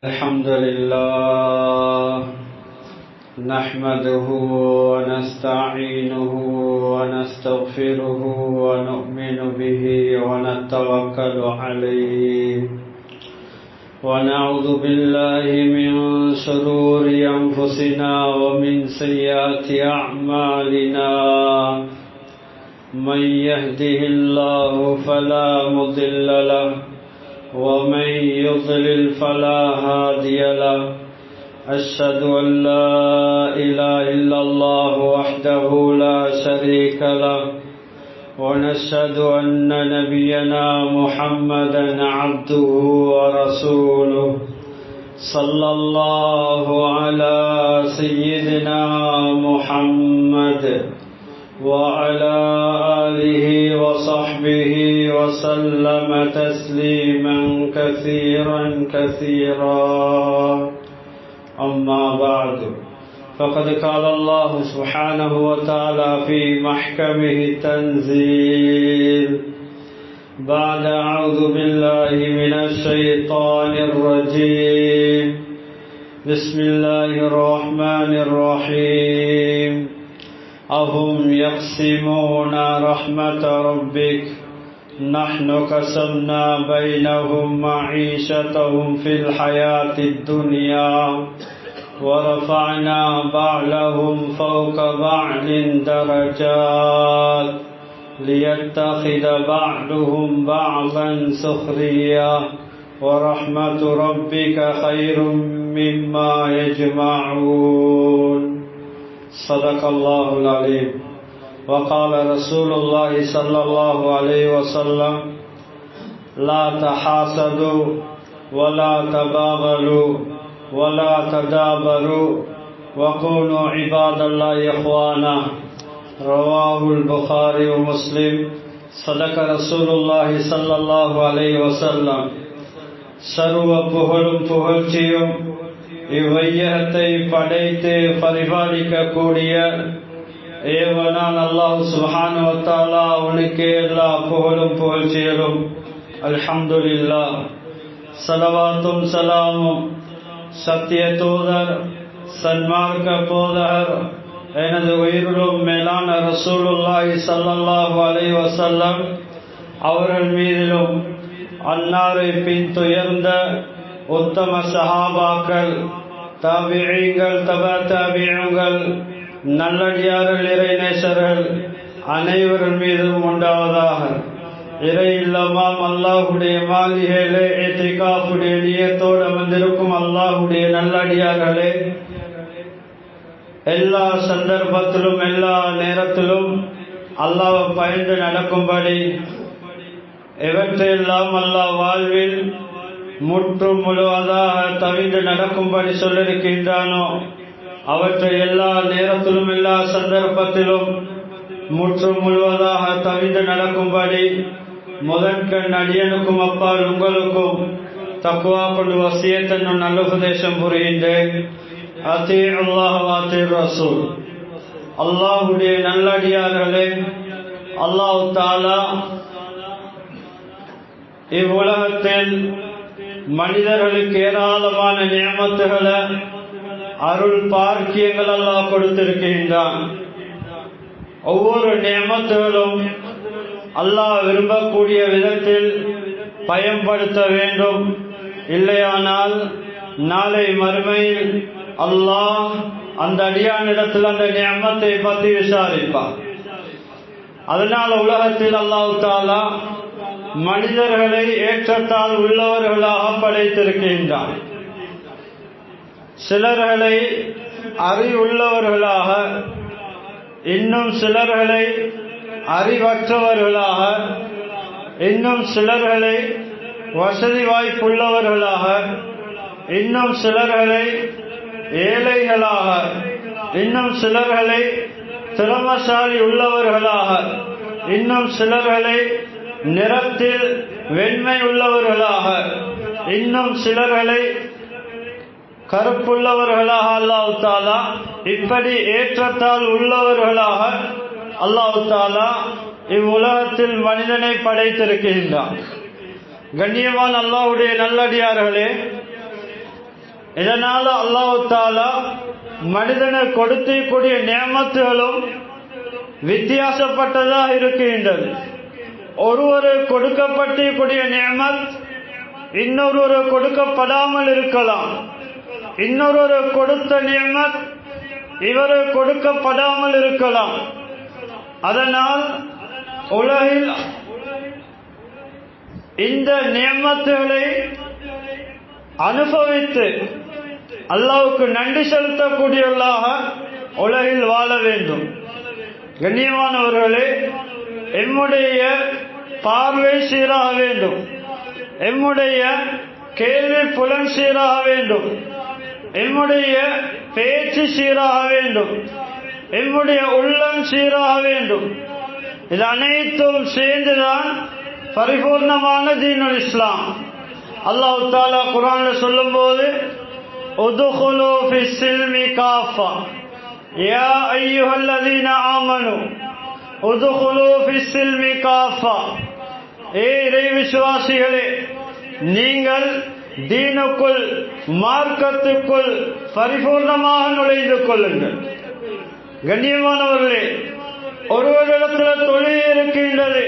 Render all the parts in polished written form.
الحمد لله نحمده ونستعينه ونستغفره ونؤمن به ونتوكل عليه ونعوذ بالله من شرور أنفسنا ومن سيئات أعمالنا من يهده الله فلا مضل له ومن يضلل فلا هادي له أشهد أن لا إله إلا الله وحده لا شريك له ونشهد أن نبينا محمدا عبده ورسوله صلى الله على سيدنا محمد وعلى آله وصحبه وسلم تسليما كثيرا أما بعد فقد قال الله سبحانه وتعالى في محكمه التنزيل بعد أعوذ بالله من الشيطان الرجيم بسم الله الرحمن الرحيم أهم يقسمون رحمة ربك نحن قسمنا بينهم معيشتهم في الحياة الدنيا ورفعنا بعضهم فوق بعض درجات ليتخذ بعضهم بعضا سخريا ورحمة ربك خير مما يجمعون صدق الله العليم وقال رسول الله صلى الله عليه وسلم لا تحاسدوا ولا تباغضوا ولا تدابروا وكونوا عباد الله إخوانا رواه البخاري ومسلم صدق رسول الله صلى الله عليه وسلم சர்வ புகழும் புகழ்ச்சியும் இவ்வையகத்தை படைத்து பரிபாலிக்கக்கூடிய ஏவனான் அல்லாஹ் சுப்ஹானஹு வ தஆலா அவனுக்கே எல்லா புகழும் புகழ்ச்சிகளும் அல்ஹம்துலில்லாஹ். ஸலவாத்தும் ஸலாமும் சத்திய தூதர் சன்மார்க்க போதகர் எனது உயிரிலும் மேலான ரசூலுல்லாஹி ஸல்லல்லாஹு அலைஹி வஸல்லம் அவர்கள் மீதிலும் அன்னாரை பின் துயர்ந்த உத்தம சஹாபாக்கள் தாபிஈங்கள் தபா தாபிஈங்கள் நல்லடியார்கள் இறைநேசர்கள் அனைவரின் மீதும் உண்டாவதாக. இறை இல்லமாம் அல்லாஹுடைய மாளிகையிலே இத்திகாஃபுடைய நியத்தோடு அமர்ந்திருக்கும் அல்லாஹுடைய நல்லடியார்களே, எல்லா சந்தர்ப்பத்திலும் எல்லா நேரத்திலும் அல்லாஹ்வை பயந்து நடக்கும்படி எவற்றையெல்லாம் அல்லாஹ் வாழ்வில் முற்றும் முழுவதாக தவிர்த்து நடக்கும்படி சொல்லியிருக்கின்றானோ அவற்றை எல்லா நேரத்திலும் எல்லா சந்தர்ப்பத்திலும் முற்றும் முழுவதாக தவிர்த்து நடக்கும்படி முதற்கண் அடியனுக்கும் அப்பால் உங்களுக்கும் தக்வா கொண்டு வசியத் என்னும் நல்ல உபதேசம் புரிகின்றேன். அத்தீஉல்லாஹ் வ அத்தீஉர் ரசூல். அல்லாஹ்வுடைய நல்லடியார்களே, அல்லாஹ் தஆலா இவ்வுலகத்தில் மனிதர்களுக்கு ஏராளமான நியமத்துகளை அருள் பாக்கியங்கள் அல்லாஹ் கொடுத்திருக்கின்றான். ஒவ்வொரு நியமத்துகளும் அல்லாஹ் விரும்பக்கூடிய விதத்தில் பயன்படுத்த வேண்டும். இல்லையானால் நாளை மறுமையில் அல்லாஹ் அந்த அடியானிடத்தில் அந்த நியமத்தை பற்றி விசாரிப்பான். அதனால் உலகத்தில் அல்லாஹ் தஆலா மனிதர்களை ஏற்றத்தால் உள்ளவர்களாக படைத்திருக்கின்றான். சிலர்களை அறிவுள்ளவர்களாக, இன்னும் சிலர்களை அறிவற்றவர்களாக, இன்னும் சிலர்களை வசதி வாய்ப்புள்ளவர்களாக, இன்னும் சிலர்களை ஏழைகளாக, இன்னும் சிலர்களை திறமசாலி உள்ளவர்களாக, இன்னும் சிலர்களை நிறத்தில் வெண்மை உள்ளவர்களாக, இன்னும் சிலர்களை கருப்புள்ளவர்களாக அல்லாஹ் தஆலா இப்படி ஏற்றத்தால் உள்ளவர்களாக அல்லாஹ் தஆலா இவ்வுலகத்தில் மனிதனை படைத்திருக்கின்றான். கண்ணியமான அல்லாஹ்வுடைய நல்லடியார்களே, இதனால அல்லாஹ் தஆலா மனிதனை கொடுக்கக்கூடிய நியமத்துகளும் வித்தியாசப்பட்டதாக இருக்கின்றது. ஒருவர் கொடுக்கப்பட்டிருக்கூடிய நியமத் இன்னொருவர் கொடுக்கப்படாமல் இருக்கலாம். இன்னொரு கொடுத்த நியமத் இவர் கொடுக்கப்படாமல் இருக்கலாம். அதனால் உலகில் இந்த நியமத்துகளை அனுபவித்து அல்லாஹ்வுக்கு நன்றி செலுத்தக்கூடியவர்களாக உலகில் வாழ வேண்டும். கண்ணியமானவர்களே, எம்முடைய பார்வை சீராக வேண்டும், எம்முடைய கேள்வி புலன் சீராக வேண்டும், எம்முடைய பேச்சு சீராக வேண்டும், எம்முடைய உள்ளம் சீராக வேண்டும். இது அனைத்தும் சேர்ந்துதான் பரிபூர்ணமான தீனுல் இஸ்லாம். அல்லாஹ் தஆலா குர்ஆன்ல சொல்லும்போது உதுகுலு ஃபிஸ்ஸில்மி காஃபா யா அய்யுஹல்லதீன ஆமனு உதுகுலு ஃபிஸ்ஸில்மி காஃபா, இறை விசுவாசிகளே, நீங்கள் தீனுக்குள் மார்க்கத்துக்குள் பரிபூர்ணமாக நுழைந்து கொள்ளுங்கள். கண்ணியமானவர்களே, ஒருவரிடத்தில் தொழில் இருக்கின்றது,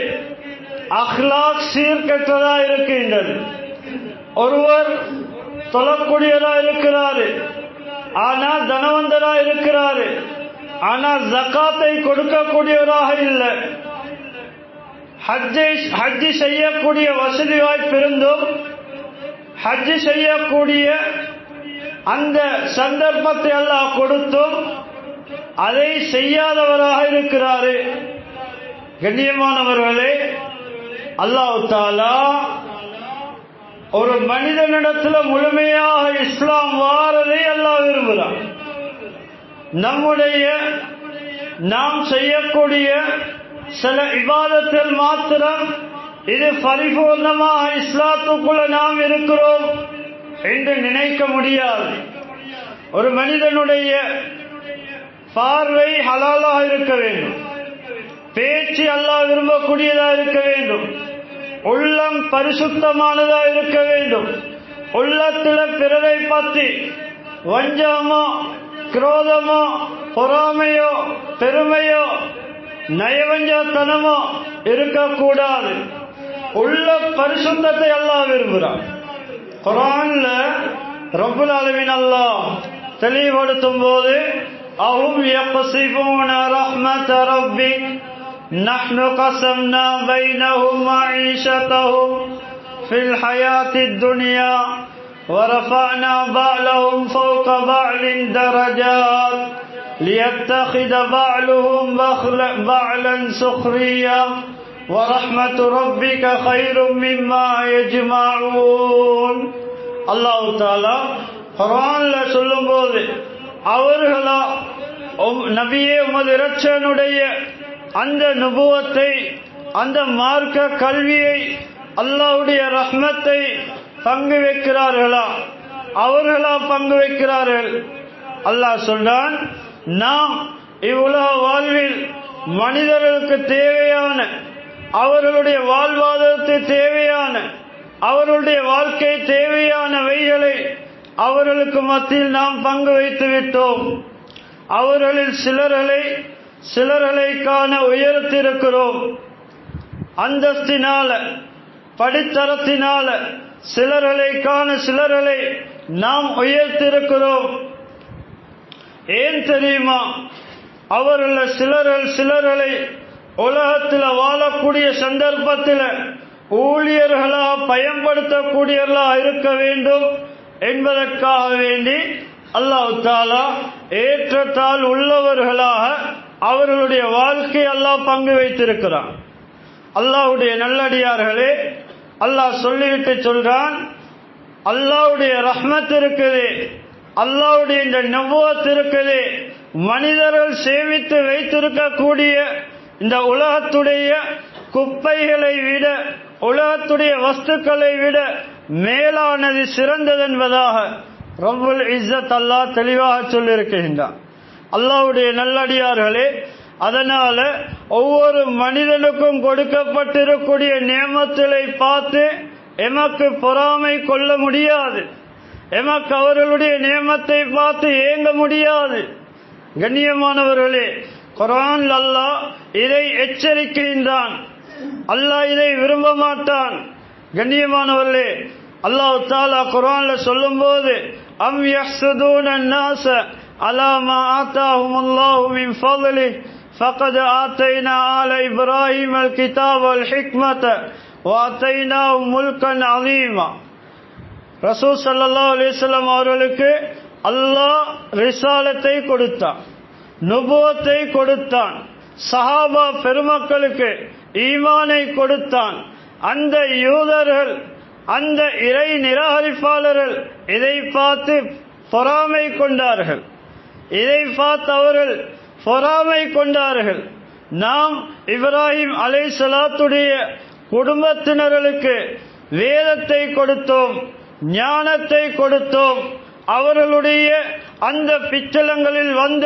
அஹ்லாக் சீர்கெட்டதா இருக்கின்றது. ஒருவர் தொழக்கூடியதா இருக்கிறாரு, ஆனா தனவந்தரா இருக்கிறாரு, ஆனா ஜகாத்தை கொடுக்கக்கூடியவராக இல்லை. ஹஜ்ஜை செய்யக்கூடிய வசதி வாய்ப்பு இருந்தும் ஹஜ் செய்யக்கூடிய அந்த சந்தர்ப்பத்தை அல்லாஹ் கொடுத்தும் அதை செய்யாதவராக இருக்கிறாரு. கண்ணியமானவர்களே, அல்லாஹ் தஆலா ஒரு மனிதனிடத்தில் முழுமையாக இஸ்லாம் வாரதை அல்லாஹ் விரும்புகிறான். நம்முடைய நாம் செய்யக்கூடிய சில இபாதத்தில் மாத்திரம் இது பரிபூர்ணமாக இஸ்லாத்துக்குள்ள நாம் இருக்கிறோம் என்று நினைக்க முடியாது. ஒரு மனிதனுடைய பார்வை ஹலாலாக இருக்க வேண்டும், பேச்சு அல்லாஹ் விரும்பக்கூடியதாக இருக்க வேண்டும், உள்ளம் பரிசுத்தமானதாக இருக்க வேண்டும். உள்ளத்தில் பிறரை பற்றி வஞ்சகமோ குரோதமோ பொறாமையோ பெருமையோ நயவஞ்சத்தனமோ இருக்கக்கூடாது. உள்ள பரிசுத்தத்தை அல்லாஹ் விரும்புகிறான். குர்ஆன்ல ரப்புல் ஆலமீன் அல்லாஹ் தெளிவுபடுத்தும் போது அஹும் யக்ஸிபூன ரஹ்மத ரப்பிக் நஹ்னு கஸம்னா பைனஹும் மஈஷத்தஹும் ஃபில் ஹயாத்தித் துன்யா ورفعنا بعضهم فوق بعض درجات ليتخذ بعضهم بعضا سخريا ورحمة ربك خير مما يجمعون. அல்லாஹ் தஆலா குர்ஆன்ல சொல்லும்போது அவர்களா நபியே உமது இரட்சகனுடைய அந்த நுபுவத்தை அந்த மார்க்க கல்வியை அல்லாஹ்வுடைய ரஹ்மத்தை பங்கு வைக்கிறார்களா? அவர்களா பங்கு வைக்கிறார்கள்? அல்லாஹ் சொல்றான், நாம் இவ்வுலக வாழ்வில் மனிதர்களுக்கு தேவையான அவர்களுடைய வாழ்வாதாரத்துக்கு தேவையான அவர்களுடைய வாழ்க்கை தேவையானவைகளை அவர்களுக்கு மத்தியில் நாம் பங்கு வைத்து விட்டோம். அவர்களில் சிலர்களை காண உயர்த்திருக்கிறோம். அந்தஸ்தினால படித்தரத்தினால சிலர்களை நாம் உயர்த்திருக்கிறோம். ஏன் தெரியுமா? அவர்கள் சிலர்களை உலகத்தில் வாழக்கூடிய சந்தர்ப்பத்தில் ஊழியர்களாக பயன்படுத்தக்கூடியவர்களாக இருக்க வேண்டும் என்பதற்காக வேண்டி அல்லாஹ் தஆலா ஏற்றத்தால் உள்ளவர்களாக அவர்களுடைய வாழ்க்கை அல்லாஹ் பங்கு வைத்திருக்கிறான். அல்லாஹ்வுடைய நல்லடியார்களே, அல்லாஹ் சொல்லிவிட்டு சொல்றான், அல்லாஹ்வுடைய ரஹ்மத் இருக்குது, அல்லாஹ்வுடைய இந்த நபுவத் இருக்குது, மனிதர்கள் சேமித்து வைத்திருக்கக்கூடிய இந்த உலகத்துடைய குப்பைகளை விட உலகத்துடைய வஸ்துக்களை விட மேலானது சிறந்தது என்பதாக ரப்புல் இஸ்ஸத் அல்லாஹ் தெளிவாக சொல்லியிருக்கின்றான். அல்லாஹ்வுடைய நல்லடியார்களே, அதனால ஒவ்வொரு மனிதனுக்கும் கொடுக்கப்பட்டிருக்கூடிய நியமத்துகளை பார்த்து எமக்கு பொறாமை கொள்ள முடியாது. எமக்கு அவர்களுடைய நியமத்தை பார்த்து ஏங்க முடியாது. கண்ணியமானவர்களே, குர்ஆன் அல்லாஹ் இதை எச்சரிக்கின்றான். அல்லாஹ் இதை விரும்ப மாட்டான். கண்ணியமானவர்களே, அல்லாஹ் தஆலா குர்ஆன்ல சொல்லும்போது அம் யஹ்சுதூன الناس على ما آتاهم الله من فضله فقد آتينا آل إبراهيم الكتاب والحكمة وآتيناهم ملكا عظيما. ரசூல் ஸல்லல்லாஹு அலைஹி வஸல்லம் அவர்களுக்கு அல்லாஹ் ரிசாலத்தை கொடுத்தான், நுபுவத்தை கொடுத்தான், சஹாபா பெருமக்களுக்கு ஈமானை கொடுத்தான். அந்த யூதர்கள், அந்த இறை நிராகரிப்பாளர்கள் இதை பார்த்து பொறாமை கொண்டார்கள். இதை பார்த்து அவர்கள் பொறாமை கொண்டார்கள். நாம் இப்ராஹிம் அலைஹிஸ்ஸலாத்துடைய குடும்பத்தினர்களுக்கு வேதத்தை கொடுத்தோம், ஞானத்தை கொடுத்தோம். அவர்களுடைய அந்த பிச்சலங்களில் வந்த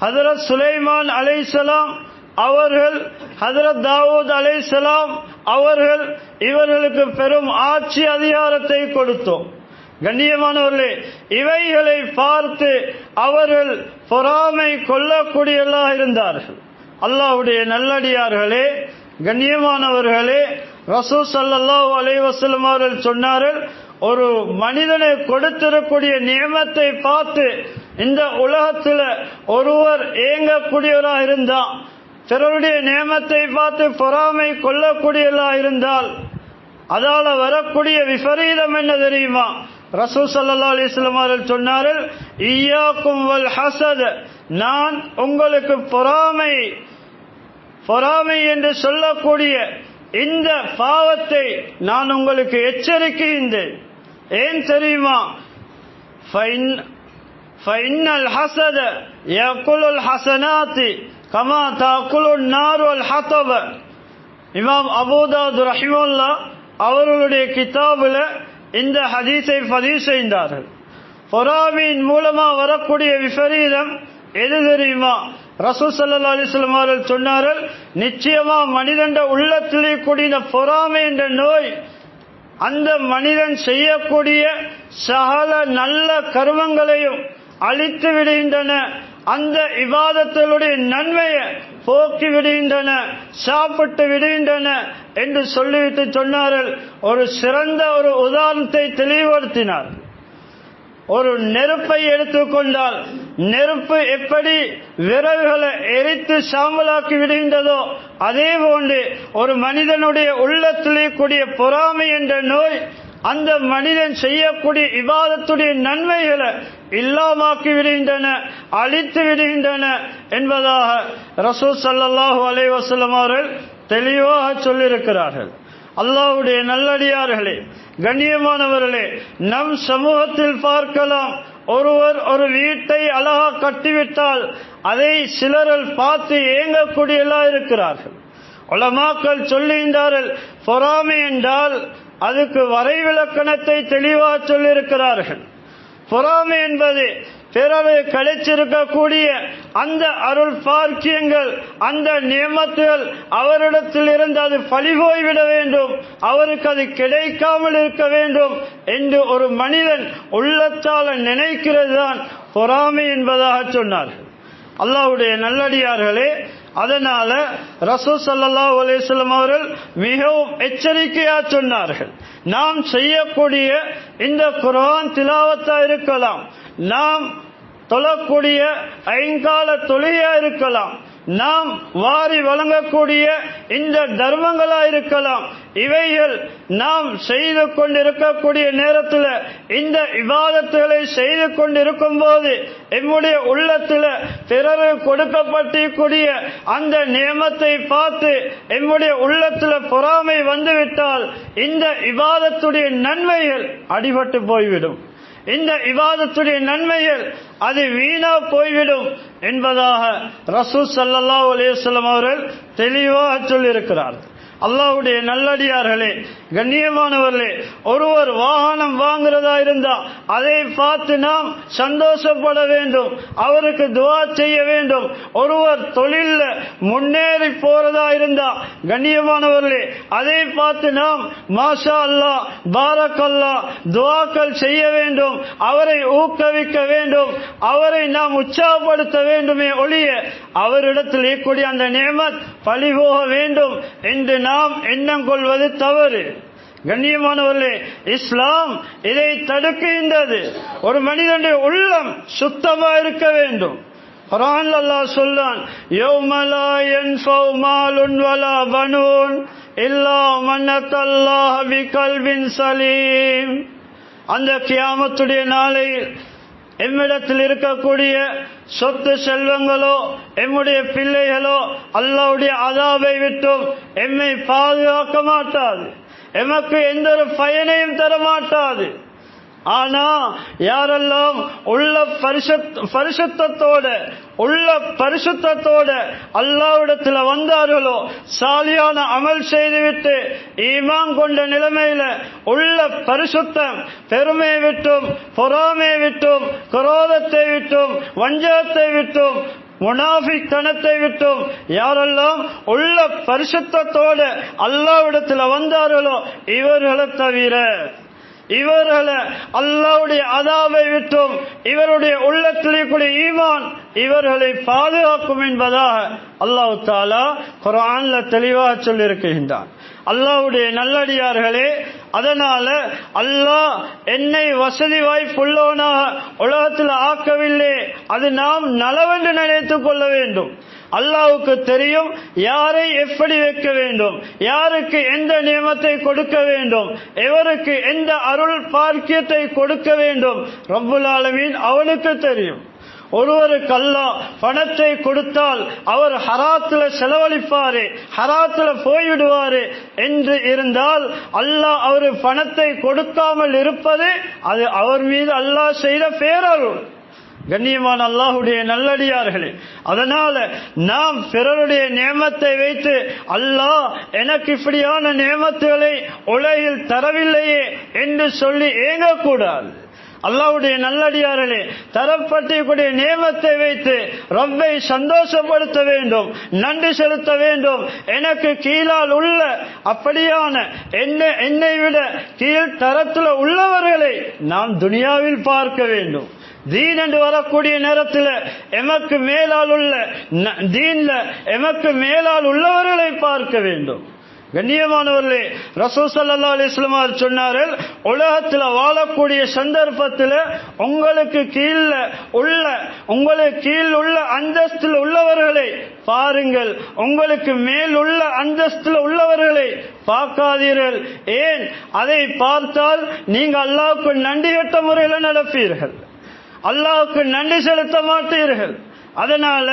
ஹஜ்ரத் சுலைமான் அலைஹிஸ்ஸலாம் அவர்கள், ஹஜ்ரத் தாவூத் அலைஹிஸ்ஸலாம் அவர்கள், இவர்களுக்கு பெரும் ஆட்சி அதிகாரத்தை கொடுத்தோம். கண்ணியமானவர்களே, இவைகளை பார்த்து அவர்கள் பொறாமை கொள்ளக்கூடியவர்களாக இருந்தார்கள். அல்லாஹ்வுடைய நல்லடியார்களே, கண்ணியமானவர்களே, ரசூல் ஸல்லல்லாஹு அலைஹி வஸல்லம் அவர்கள் சொன்னார்கள், ஒரு மனிதனை கொடுத்திருக்கக்கூடிய நியமத்தை பார்த்து இந்த உலகத்தில் ஒருவர் ஏங்கக்கூடியவராக இருந்தால், பிறருடைய நியமத்தை பார்த்து பொறாமை கொள்ளக்கூடியவராக இருந்தால் அதால வரக்கூடிய விபரீதம் என்ன தெரியுமா? ரசூல் ஸல்லல்லாஹு அலைஹி வஸல்லம் அவர்கள் சொன்னார்கள், இய்யாக்கும் வல் ஹஸத், நான் உங்களுக்கு பொறாமை என்று சொல்லக்கூடிய இந்த பாவத்தை நான் உங்களுக்கு எச்சரிக்கின்றேன். ஏன் தெரியுமா? ஃபைன்னல் ஹஸத யகுலுல் ஹஸனாத்தி கமா தகுலுன் நார் வல் ஹதப. இமாம் அபூ தாவூத் ரஹிமஹுல்லாஹ் அவர்களுடைய கிதாபில் இந்த ஹதீஸை பதிவு செய்தார்கள். பொறாமையின் மூலமா வரக்கூடிய விபரீதம் எது தெரியுமா? ரசூல் ஸல்லல்லாஹு அலைஹி வஸல்லம் அவர்கள் சொன்னார்கள், நிச்சயமா மனிதன் உள்ளத்திலே கூடிய பொறாமை என்ற நோய் அந்த மனிதன் செய்யக்கூடிய சகல நல்ல கர்மங்களையும் அழித்து விடுகின்றன, அந்த இபாதத்துடைய நன்மையை போக்கி விடுகின்றன, சாப்பிட்டு விடுகின்றன என்று சொல்லிவிட்டு சொன்னார்கள். ஒரு சிறந்த ஒரு உதாரணத்தை தெளிவுபடுத்தினார். ஒரு நெருப்பை எடுத்துக்கொண்டால் நெருப்பு எப்படி விறகுகளை எரித்து சாம்பலாக்கி விடுகின்றதோ அதே போன்று ஒரு மனிதனுடைய உள்ளத்திலே கூடிய பொறாமை என்ற நோய் அந்த மனிதன் செய்யக்கூடிய இபாதத்துடைய நன்மைகளை இல்லாமாக்கி விடுகின்றன, அழித்து விடுகின்றன என்பதாக ரசூல் ஸல்லல்லாஹு அலைஹி வஸல்லம் அவர்கள் தெளிவாக சொல்லியிருக்கிறார்கள். அல்லாஹ்வுடைய நல்லடியார்களே, கண்ணியமானவர்களே, நம் சமூகத்தில் பார்க்கலாம், ஒருவர் ஒரு வீட்டை அழகா கட்டிவிட்டால் அதை சிலர்கள் பார்த்து ஏங்கக்கூடியவர்களாக இருக்கிறார்கள். உலமாக்கள் சொல்லுகின்றார்கள், பொறாமை என்றால் அதுக்கு வரைவிலக்கணத்தை தெளிவாக சொல்லியிருக்கிறார்கள். பொறாமை என்பது பிறரை கிடைச்சிருக்கக்கூடிய அந்த அருள் பாக்கியங்கள், அந்த நியமத்துகள் அவரிடத்தில் இருந்து அது பழிபோய்விட வேண்டும், அவருக்கு அது கிடைக்காமல் இருக்க வேண்டும் என்று ஒரு மனிதன் உள்ளத்தால் நினைக்கிறது தான் பொறாமை என்பதாக சொன்னார்கள். அல்லாஹ்வுடைய நல்லடியார்களே, அதனால ரசூல் ஸல்லல்லாஹு அலைஹி வஸல்லம் அவர்கள் மிகவும் எச்சரிக்கையா சொன்னார்கள். நாம் செய்யக்கூடிய இந்த குர்ஆன் திலாவத்தா இருக்கலாம், நாம் தொழக்கூடிய ஐங்கால தொழுகையா இருக்கலாம், நாம் வாரி வழங்கக்கூடிய இந்த தர்மங்களா இருக்கலாம், இவைகள் நாம் செய்து கொண்டிருக்கக்கூடிய நேரத்தில் இந்த இபாதத்துகளை செய்து கொண்டிருக்கும் போது எம்முடைய உள்ளத்தில் பிறரு கொடுக்கப்பட்டிருக்கூடிய அந்த நியமத்தை பார்த்து எம்முடைய உள்ளத்தில் பொறாமை வந்துவிட்டால் இந்த இபாதத்துடைய நன்மைகள் அடிபட்டு போய்விடும், இந்த இபாதத்துடைய நன்மைகள் அது வீணா போய்விடும் என்பதாக ரசூல் ஸல்லல்லாஹு அலைஹி வஸல்லம் அவர்கள் தெளிவாக சொல்லியிருக்கிறார்கள். அல்லாஹ்வுடைய நல்லடியார்களே, கண்ணியமானவர்களே, ஒருவர் வாகனம் வாங்குறதா இருந்தா அதை பார்த்து நாம் சந்தோஷப்பட வேண்டும், அவருக்கு துஆ செய்ய வேண்டும். ஒருவர் தொழில்ல முன்னேறி போறதா இருந்தா கண்ணியமானவர்களே அதை பார்த்து நாம் மாஷா அல்லாஹ் பாரக்கல்லாஹ் துஆக்கள் செய்ய வேண்டும், அவரை ஊக்குவிக்க வேண்டும், அவரை நாம் உற்சாகப்படுத்த வேண்டுமே ஒழிய அவரிடத்தில் இருக்கக்கூடிய அந்த நிஅமத் பழிபோக வேண்டும் என்று நாம் எண்ணம் கொள்வது தவறு. கண்ணியமானவர்களே, இஸ்லாம் இதை தடுக்கின்றது. ஒரு மனிதனுடைய உள்ளம் சுத்தமா இருக்க வேண்டும். குர்ஆன்ல அல்லாஹ் சொல்றான், யௌம லா யன்ஃபவு மாலுன் வலா பனூன் இல்லா மன் அத்தல்லாஹ பிகல்பின் சலீம். அந்த கியாமத்துடைய நாளையில் எம்மிடத்தில் இருக்கக்கூடிய சொத்து செல்வங்களோ எம்முடைய பிள்ளைகளோ அல்லாஹ்வுடைய அதாபை விட்டும் எம்மை பாதுகாக்க மாட்டாது, எமக்கு எந்த ஒரு பயனையும் தர மாட்டாது. ஆனா யாரெல்லாம் உள்ள பரிசுத்தத்தோட அல்லாஹ்விடத்தில் வந்தார்களோ, சாலியான அமல் செய்துவிட்டு ஈமான் கொண்ட நிலைமையில உள்ள பரிசுத்தம் பெருமை விட்டும் பொறாமை விட்டும் குரோதத்தை விட்டும் வஞ்சகத்தை விட்டும் முனாஃபிக்தனத்தை விட்டும் யாரெல்லாம் உள்ள பரிசுத்தத்தோடு அல்லாஹ்விடத்தில் வந்தார்களோ இவர்களை தவிர இவர்களை அல்லாஹ்வுடைய அதாபை விட்டும் இவருடைய உள்ளத்தில் கூடிய ஈமான் இவர்களை பாதுகாக்கும் என்பதாக அல்லாஹ் தஆலா குர்ஆன்ல தெளிவாக சொல்லியிருக்கின்றான். அல்லாஹ்வுடைய நல்லடியார்களே, அதனால அல்லாஹ் என்னை வசதி வாய்ப்புள்ளவனாக உலகத்தில் ஆக்கவில்லை, அது நாம் நலவென்று நினைத்துக் கொள்ள வேண்டும். அல்லாஹ்வுக்கு தெரியும் யாரை எப்படி வைக்க வேண்டும், யாருக்கு எந்த நியமத்தை கொடுக்க வேண்டும், எவருக்கு எந்த அருள் பாக்கியத்தை கொடுக்க வேண்டும். ரப்புல் ஆலமீன் அவனுக்கு தெரியும். ஒருவருக்கு அல்லாஹ் பணத்தை கொடுத்தால் அவர் ஹராத்துல செலவழிப்பாரு, ஹராத்துல போய்விடுவாரு என்று இருந்தால் அல்லாஹ் அவர் பணத்தை கொடுக்காமல் இருப்பது அது அவர் மீது அல்லாஹ் செய்த பேரருள். கண்ணியமான அல்லாஹ்வுடைய நல்லடியார்களே, அதனால நாம் பிறருடைய நியமத்தை வைத்து அல்லாஹ் எனக்கு இப்படியான நியமத்துகளை உலகில் தரவில்லையே என்று சொல்லி ஏங்கக்கூடாது. அல்லாஹ்வுடைய நல்லடியார்களே, தரப்பட்டிருக்கூடிய நியமத்தை வைத்து ரப்பை சந்தோஷப்படுத்த வேண்டும், நன்றி செலுத்த வேண்டும். எனக்கு கீழால் உள்ள அப்படியான என்னை விட கீழ் தரத்தில் உள்ளவர்களை நாம் துனியாவில் பார்க்க வேண்டும். தீன் என்று வரக்கூடிய நேரத்தில் எமக்கு மேலால் உள்ள தீன்ல எமக்கு மேலால் உள்ளவர்களை பார்க்க வேண்டும். கண்ணியமானவர்களே, ரசூல் ஸல்லல்லாஹு அலைஹி வஸல்லம் சொன்னார்கள், உலகத்தில் வாழக்கூடிய சந்தர்ப்பத்தில் உங்களுக்கு கீழ் உள்ள அந்தஸ்தில் உள்ளவர்களை பாருங்கள், உங்களுக்கு மேல் உள்ள அந்தஸ்தில் உள்ளவர்களை பார்க்காதீர்கள். ஏன்? அதை பார்த்தால் நீங்க அல்லாஹ்வுக்கு நன்றி கெட்ட முறையில் நடப்பீர்கள், அல்லாஹ்வுக்கு நன்றி செலுத்த மாட்டீர்கள். அதனால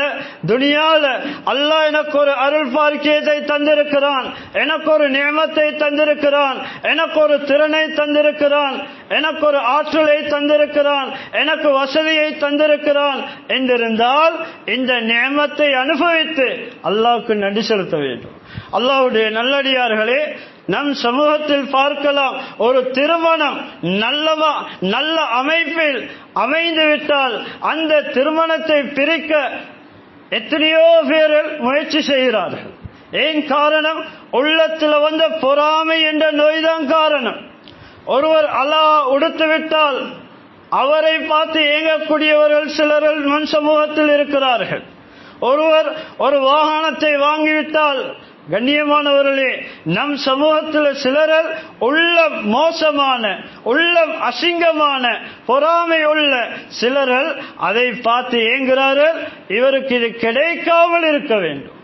துனியால அல்லாஹ் எனக்கு ஒரு அருள் பாக்கியத்தை தந்திருக்கிறான், எனக்கு ஒரு நியமத்தை தந்திருக்கிறான், எனக்கு ஒரு திறனை தந்திருக்கிறான், எனக்கு ஒரு ஆற்றலை தந்திருக்கிறான், எனக்கு வசதியை தந்திருக்கிறான் என்றிருந்தால் இந்த நியமத்தை அனுபவித்து அல்லாஹ்வுக்கு நன்றி செலுத்த வேண்டும். அல்லாஹ்வுடைய நல்லடியார்களே, நம் சமூகத்தில் பார்க்கலாம், ஒரு திருமணம் நல்ல அமைப்பில் அமைந்துவிட்டால் அந்த திருமணத்தை பிரிக்க எத்தனையோ பேர்கள் முயற்சி செய்கிறார்கள். ஏன் காரணம்? உள்ளத்தில் வந்த பொறாமை என்ற நோய்தான் காரணம். ஒருவர் அல்லாஹ் உடுத்துவிட்டால் அவரை பார்த்து ஏங்கக்கூடியவர்கள் சிலர்கள் மண் சமூகத்தில் இருக்கிறார்கள். ஒருவர் ஒரு வாகனத்தை வாங்கிவிட்டால் கண்ணியமானவர்களே, நம் சமூகத்தில் சிலர் உள்ளம் மோசமான உள்ளம் அசிங்கமான பொறாமை உள்ள சிலர்கள் அதை பார்த்து ஏங்குகிறார்கள், இவருக்கு இது கிடைக்காமல் இருக்க வேண்டும்.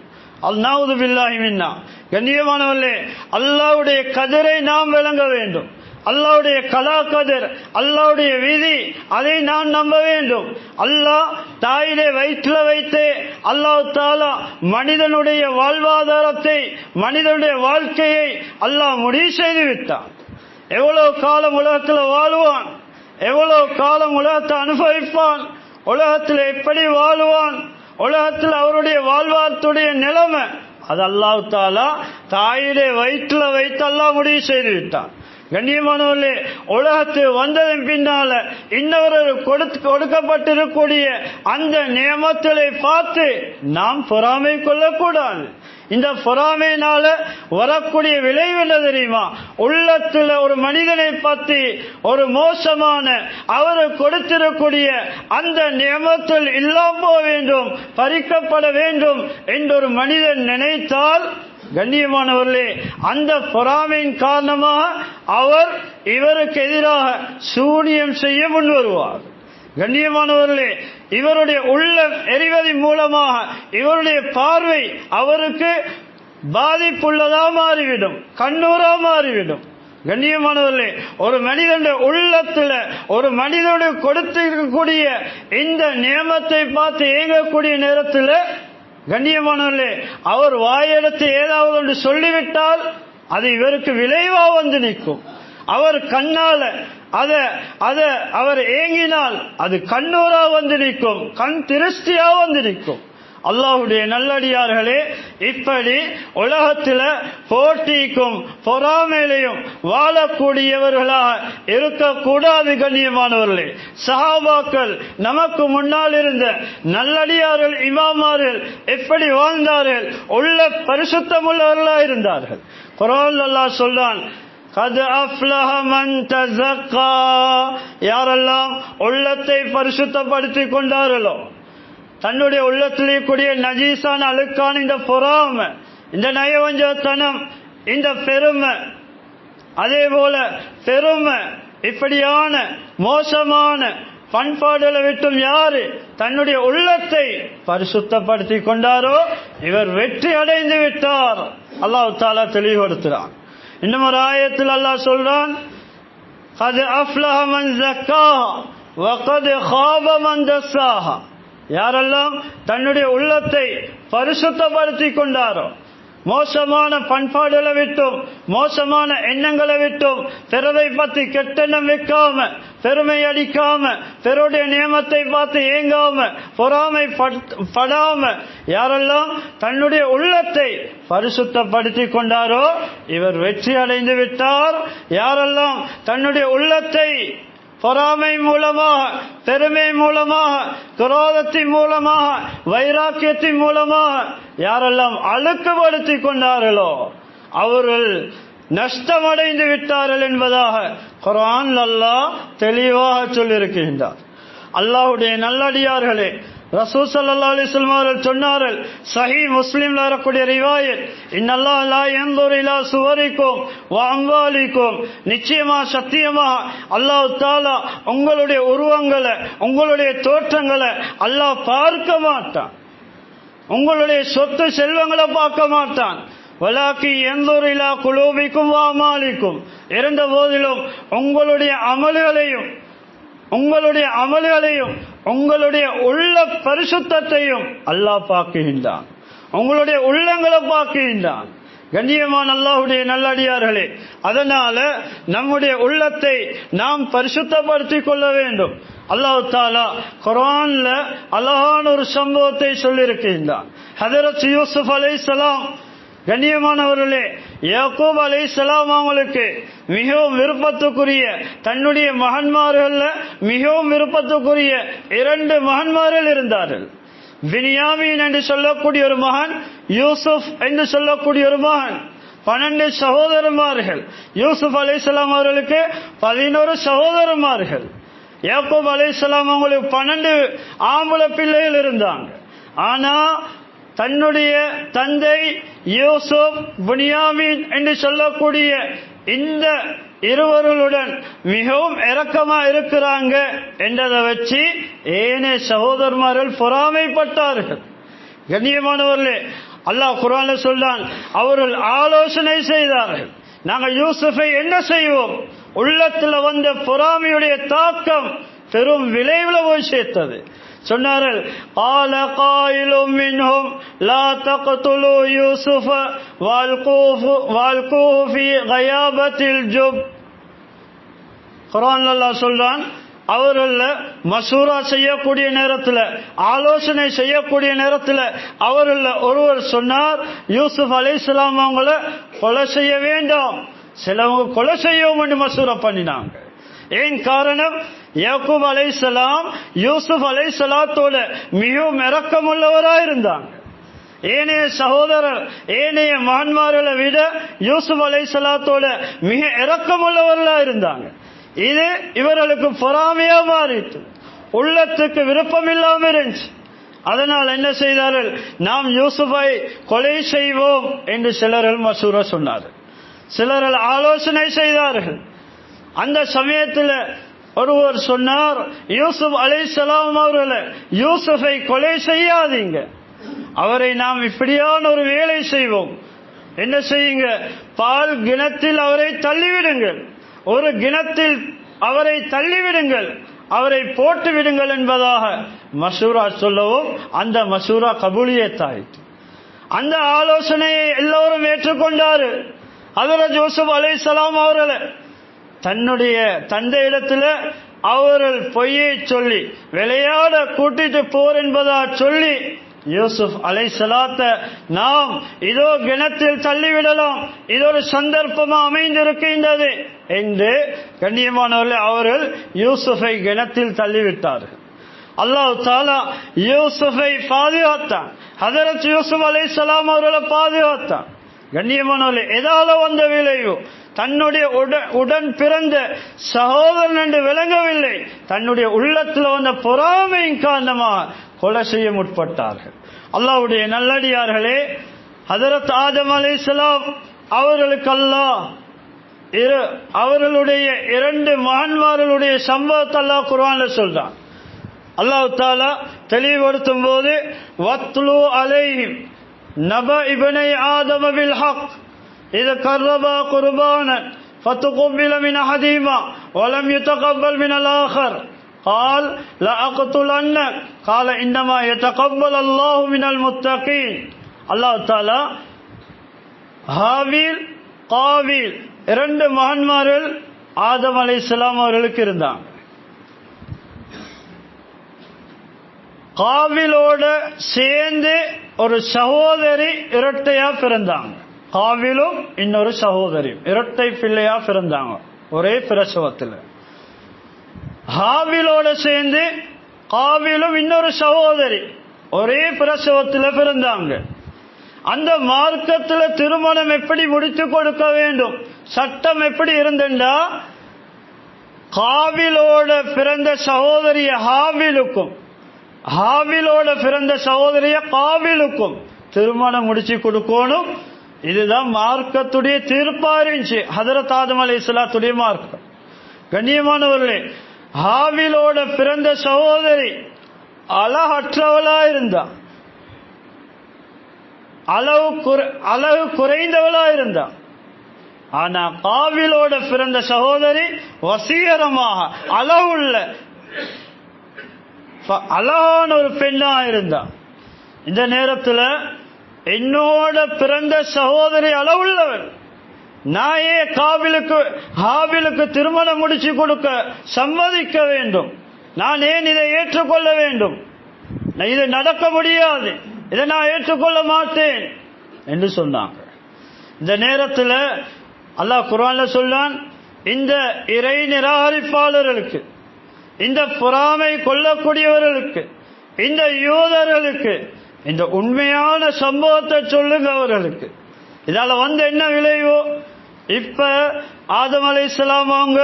அல்நாவுது பில்லாஹி மின்னா. கண்ணியமானவர்களே, அல்லாஹ்வுடைய கதிரை நாம் விளங்க வேண்டும். அல்லாஹ்வுடைய கலா கதிர், அல்லாஹ்வுடைய விதி, அதை நாம் நம்ப வேண்டும். அல்லாஹ் தாயிலே வயிற்றில வைத்தே அல்லாஹ் தஆலா மனிதனுடைய வாழ்வாதாரத்தை மனிதனுடைய வாழ்க்கையை அல்லாஹ் முடிவு செய்து விட்டான். எவ்வளவு காலம் உலகத்தில் வாழுவான், எவ்வளவு காலம் உலகத்தை அனுபவிப்பான், உலகத்தில் எப்படி வாழுவான், உலகத்தில் அவருடைய வாழ்வாரத்துடைய நிலைமை அது அல்லாஹ் தஆலா தாயிலே வயிற்றுல வைத்து அல்லாஹ் முடிவு செய்து விட்டான். கண்ணியமானவர்களே, உலகத்து வந்ததன் பின்னால இன்னொரு கொடுக்கப்பட்டிருக்கக்கூடிய அந்த நியமத்தை பார்த்து நாம் பொறாமை கொள்ளக்கூடாது. இந்த பொறாமையினால வரக்கூடிய விளைவு என்ன தெரியுமா? உள்ளத்துல ஒரு மனிதனை பற்றி ஒரு மோசமான அவர் கொடுத்திருக்கூடிய அந்த நியமத்தில் இல்லாம போக வேண்டும், பறிக்கப்பட வேண்டும் என்றொரு மனிதன் நினைத்தால், கண்ணியமானவர்களே, அந்த பொறாமையின் காரணமாக அவர் இவருக்கு எதிராக சூனியம் செய்ய முன் வருவார். கண்ணியமானவர்களே, இவருடைய உள்ளம் எரிவதன் மூலமாக இவருடைய பார்வை அவருக்கு பாதிப்புள்ளதா மாறிவிடும், கண்ணூரா மாறிவிடும். கண்ணியமானவர்களே, ஒரு மனிதனுடைய உள்ளத்துல ஒரு மனிதனுடைய கொடுத்திருக்கக்கூடிய இந்த நியமத்தை பார்த்து ஏங்கக்கூடிய நேரத்தில், கண்ணியமானவர்களே, அவர் வாயெடுத்து ஏதாவது ஒன்று சொல்லிவிட்டால் அது இவருக்கு விளைவா வந்து நிற்கும். அவர் கண்ணால அவர் ஏங்கினால் அது கண்ணூரா வந்து நிற்கும், கண் திருஷ்டியா வந்து நிற்கும். அல்லாஹ்வுடைய நல்லடியார்களே, இப்படி உலகத்தில் போட்டிக்கும் பொறாமையிலையும் வாழக்கூடியவர்களாக இருக்கக்கூடாது. கண்ணியமானவர்களே, சஹாபாக்கள் நமக்கு முன்னால் இருந்த நல்லடியார்கள் இமாமார்கள் எப்படி வாழ்ந்தார்கள்? உள்ள பரிசுத்தமுள்ளவர்களாக இருந்தார்கள். குர்ஆன் அல்லாஹ் சொல்றான், கத் அஃப்லஹ மன் தஸக்கா, யாரெல்லாம் உள்ளத்தை பரிசுத்தப்படுத்திக் கொண்டார்களோ, தன்னுடைய உள்ளத்திலே கூடிய நஜீசான அழுக்கான இந்த பொறாமை, இந்த நயவஞ்சத்தனம், இந்த பெருமை, அதே போல பெருமை, இப்படியான மோசமான பண்பாடுகளை விட்டும் யாரு தன்னுடைய உள்ளத்தை பரிசுத்தப்படுத்திக் கொண்டாரோ இவர் வெற்றி அடைந்து விட்டார். அல்லாஹ் தஆலா தெளிவுபடுத்துறான். இன்னும் ஒரு ஆயத்தில் அல்லாஹ் சொல்றான், கத் அஃப்லஹ மன் ஸக்காஹா வ கத் காப மன் தஸ்ஸாஹா, யாரெல்லாம் தன்னுடைய உள்ளத்தை பரிசுத்தப்படுத்திக் கொண்டாரோ, மோசமான பண்பாடுகளை விட்டும் மோசமான எண்ணங்களை விட்டும் பிறரை பற்றி கெட்டெண்ணம் வைக்காம, பெருமை அடிக்காம, பிறருடைய நியமத்தை பார்த்து ஏங்காம, பொறாமை படாம யாரெல்லாம் தன்னுடைய உள்ளத்தை பரிசுத்தப்படுத்திக் கொண்டாரோ இவர் வெற்றி அடைந்து விட்டார். யாரெல்லாம் தன்னுடைய உள்ளத்தை பொறாமை மூலமாக, பெருமை மூலமாக, குரோதத்தின் மூலமாக, வைராக்கியத்தின் மூலமாக யாரெல்லாம் அழுக்குப்படுத்திக் கொண்டார்களோ அவர்கள் நஷ்டமடைந்து விட்டார்கள் என்பதாக குர்ஆன் அல்லாஹ் தெளிவாக சொல்லியிருக்கின்றார். அல்லாஹ்வுடைய நல்லடியார்களே, ரசூல் ஸல்லல்லாஹு அலைஹி வஸல்லம் அவர்கள் சொன்னார்கள், சஹீஹ் முஸ்லிம்ல வரக்கூடிய ரிவாயத், இன்னல்லாஹ் லா யன்துரு இலா சுவரிக்கும் வ அம்வாலிக்கும், நிச்சயமா சத்தியமா அல்லாஹ் தஆலா உங்களுடைய உருவங்களை, உங்களுடைய தோற்றங்களை அல்லாஹ் பார்க்க மாட்டான், உங்களுடைய சொத்து செல்வங்களை பார்க்க மாட்டான். வலாக்கி யன்துரு இலா குலூபிக்கும் வ அமாலிக்கும், இருந்த போதிலும் உங்களுடைய அமல்களையும் உங்களுடைய உள்ள பரிசுத்தத்தையும் அல்லாஹ் பார்க்கின்றான், உங்களுடைய உள்ளங்களை பார்க்கின்றான். கண்ணியமான அல்லாஹ்வுடைய நல்லடியார்களே, அதனால நம்முடைய உள்ளத்தை நாம் பரிசுத்தப்படுத்திக் கொள்ள வேண்டும். அல்லாஹ் தஆலா குர்ஆன்ல அழகான ஒரு சம்பவத்தை சொல்லியிருக்கின்றான். ஹஜரத் யூசுப் அலைஹிஸ்ஸலாம், கண்ணியமானவர்களே, யாக்கூப் அலைஹிஸ்ஸலாம் அவங்களுக்கு மிகவும் விருப்பத்துக்குரிய, தன்னுடைய மகன்மார்கள் மிகவும் விருப்பத்துக்குரிய 2 மகன்மார்கள் இருந்தார்கள். பின்யாமீன் என்று சொல்லக்கூடிய ஒரு மகன், யூசுப் என்று சொல்லக்கூடிய ஒரு மகன். 12 சகோதரமார்கள். யூசுப் அலைஹிஸ்ஸலாம் அவர்களுக்கு 11 சகோதரமார்கள். யாக்கூப் அலைஹிஸ்ஸலாம் அவங்களுக்கு 12 ஆம்பளை பிள்ளைகள் இருந்தாங்க. ஆனா தன்னுடைய தந்தை யூசுப், பின்யாமீன் என்று சொல்லக்கூடிய இந்த இருவர்களுடன் மிகவும் இரக்கமா இருக்கிறாங்க என்றதை வச்சு ஏனைய சகோதரமார்கள் பொறாமைப்பட்டார்கள். கண்ணியமானவர்களே, அல்லாஹ் குர்ஆன்ல சொல்றான், அவர்கள் ஆலோசனை செய்தார்கள், நாங்கள் யூசுஃபை என்ன செய்வோம். உள்ளத்தில் வந்த பொறாமையுடைய தாக்கம் பெரும் விளைவுல போய் சேர்த்தது. சொன்னார்கள், قال قائل منهم لا تقتلوا يوسف والقوه في غيابة الجب. குர்ஆன்ல அல்லாஹ் சொல்றான், அவர்கள மசூரா செய்யக்கூடிய நேரத்தில், ஆலோசனை செய்யக்கூடிய நேரத்தில் அவர்கள ஒருவர் சொன்னார், யூசுப் அலைஹிஸ்ஸலாம் அவங்கள கொலை செய்ய வேண்டாம், சிலவங்க கொலை செய்யவும் என்று மசூரா பண்ணினாங்க. ஏன் காரணம்? யாக்கூப் அலைஹிஸ்ஸலாம் யூசுப் அலைஹிஸ்ஸலாத்தோட மிகவும் இரக்கமுள்ளவராக இருந்தாங்க. ஏனைய சகோதரர் ஏனைய மகன்மார்களை விட யூசுப் அலைஹிஸ்ஸலாத்தோட மிக இரக்கமுள்ளவர்களாக இருந்தாங்க. இது இவர்களுக்கு பொறாமையா மாறிட்டு உள்ளத்துக்கு விருப்பம் இல்லாம இருந்துச்சு. அதனால் என்ன செய்தார்கள்? நாம் யூசுஃபை கொலை செய்வோம் என்று சிலர்கள் மசூரா சொன்னார்கள், சிலர்கள் ஆலோசனை செய்தார்கள். அந்த சமயத்தில் ஒருவர் சொன்னார், யூசுப் அலைஹிஸ்ஸலாம் அவர்களை யூசுஃபை கொலை செய்யாதீங்க, அவரை நாம் இப்படியான ஒரு வேலை செய்வோம். என்ன செய்யுங்க? பால் கிணத்தில் அவரை தள்ளிவிடுங்கள், ஒரு கிணத்தில் அவரை தள்ளிவிடுங்கள், அவரை போட்டு விடுங்கள் என்பதாக மசூரா சொல்லவும் அந்த மசூரா கபூலியத்தாயிற்று. அந்த ஆலோசனையை எல்லோரும் ஏற்றுக்கொண்டாரு. ஹஜ்ரத் யூசுப் அலைஹிஸ்ஸலாம் அவர்களை தன்னுடைய தந்தையிடத்தில் அவர்கள் பொய்யை சொல்லி விளையாட கூட்டிட்டு போர் என்பதா சொல்லி யூசுப் அலைஹிஸ்ஸலாத்தை நாம் இதோ கிணத்தில் தள்ளிவிடலாம், இது ஒரு சந்தர்ப்பமா அமைந்திருக்கின்றது என்று கண்ணியமானவர்கள் அவர்கள் யூசுஃபை கிணத்தில் தள்ளிவிட்டார்கள். அல்லாஹ் தஆலா யூசுஃபை பாதுகாத்தான், ஹஜ்ரத் யூசுப் அலைஹிஸ்ஸலாம் அவர்களை பாதுகாத்தான். கண்ணியமானவர்களே, எதால வந்த விளைவு? தன்னுடைய உடன் பிறந்த சகோதரன் என்று விளங்கவில்லை, தன்னுடைய உள்ளத்தில் வந்த பொறாமையின் காரணமாக கொலை செய்ய முற்பட்டார்கள். அல்லாஹ்வுடைய நல்லடியார்களே, ஹஜ்ரத் ஆதம் அலைஹிஸ்ஸலாம் அவர்களுக்கு அல்லாஹ் அவர்களுடைய 2 மகன்மார்களுடைய சம்பவத்தை அல்லாஹ் குர்ஆன்ல சொல்றான். அல்லாஹ் தஆலா தெளிவுபடுத்தும் போது, வத்லு அலைஹிம் நபா இப்னை ஆதம பில் ஹக் إذ قربا قربانا فتقبل من أحدهما ولم يتقبل من الآخر قال لأقتلنك قال إنما يتقبل الله من المتقين. அல்லாஹ் தஆலா ஹாபீல் காபீல் 2 மகன்மார்கள் ஆதம் அலைஹிஸ்ஸலாம் அவர்களுக்கு இருந்தாங்க. காபீலோட சேர்ந்து ஒரு சகோதரி இரட்டையா பிறந்தாங்க. காவிலும் இன்னொரு சகோதரியும் இரட்டை பிள்ளையா பிறந்தாங்க ஒரே பிரசவத்தில். ஹாபிலோட சேர்ந்து காவிலும் இன்னொரு சகோதரி ஒரே பிரசவத்தில் பிறந்தாங்க. அந்த மார்க்கத்தில் திருமணம் எப்படி முடித்து கொடுக்க வேண்டும், சட்டம் எப்படி இருந்தா, காவிலோட பிறந்த சகோதரிய ஹாபிலுக்கும் ஹாபிலோட பிறந்த சகோதரிய காவிலுக்கும் திருமணம் முடிச்சு கொடுக்கணும். இதுதான் மார்க்கத்துடைய தீர்ப்பா இருந்துச்சு, ஹஜ்ரத் ஆதம் அலைஹிஸ்ஸலாத்துடைய மார்க்கம். கண்ணியமானவர்களே, ஹாபிலோட பிறந்த சகோதரி அழகற்றவளா இருந்தா, அழகு குறைந்தவளா இருந்தா. ஆனா காபிலோட பிறந்த சகோதரி வசீகரமாக அழகுள்ள அழகான ஒரு பெண்ணா இருந்தா. இந்த நேரத்தில் என்னோட பிறந்த சகோதரி அளவுள்ளவன், நான் ஏன் ஹாபிலுக்கு திருமணம் முடிச்சு கொடுக்க சம்மதிக்க வேண்டும், நான் ஏன் இதை ஏற்றுக்கொள்ள வேண்டும், இது நடக்க முடியாது, இதை நான் ஏற்றுக்கொள்ள மாட்டேன் என்று சொன்னாங்க. இந்த நேரத்தில் அல்லாஹ் குர்ஆன்ல சொல்றான், இந்த இறை நிராகரிப்பாளர்களுக்கு, இந்த பொறாமை கொள்ளக்கூடியவர்களுக்கு, இந்த யூதர்களுக்கு இந்த உண்மையான சம்பவத்தை சொல்லுங்க அவர்களுக்கு. இதால என்ன விளைவோ, இப்ப ஆதம் அலைஹிஸ்ஸலாம் அவங்க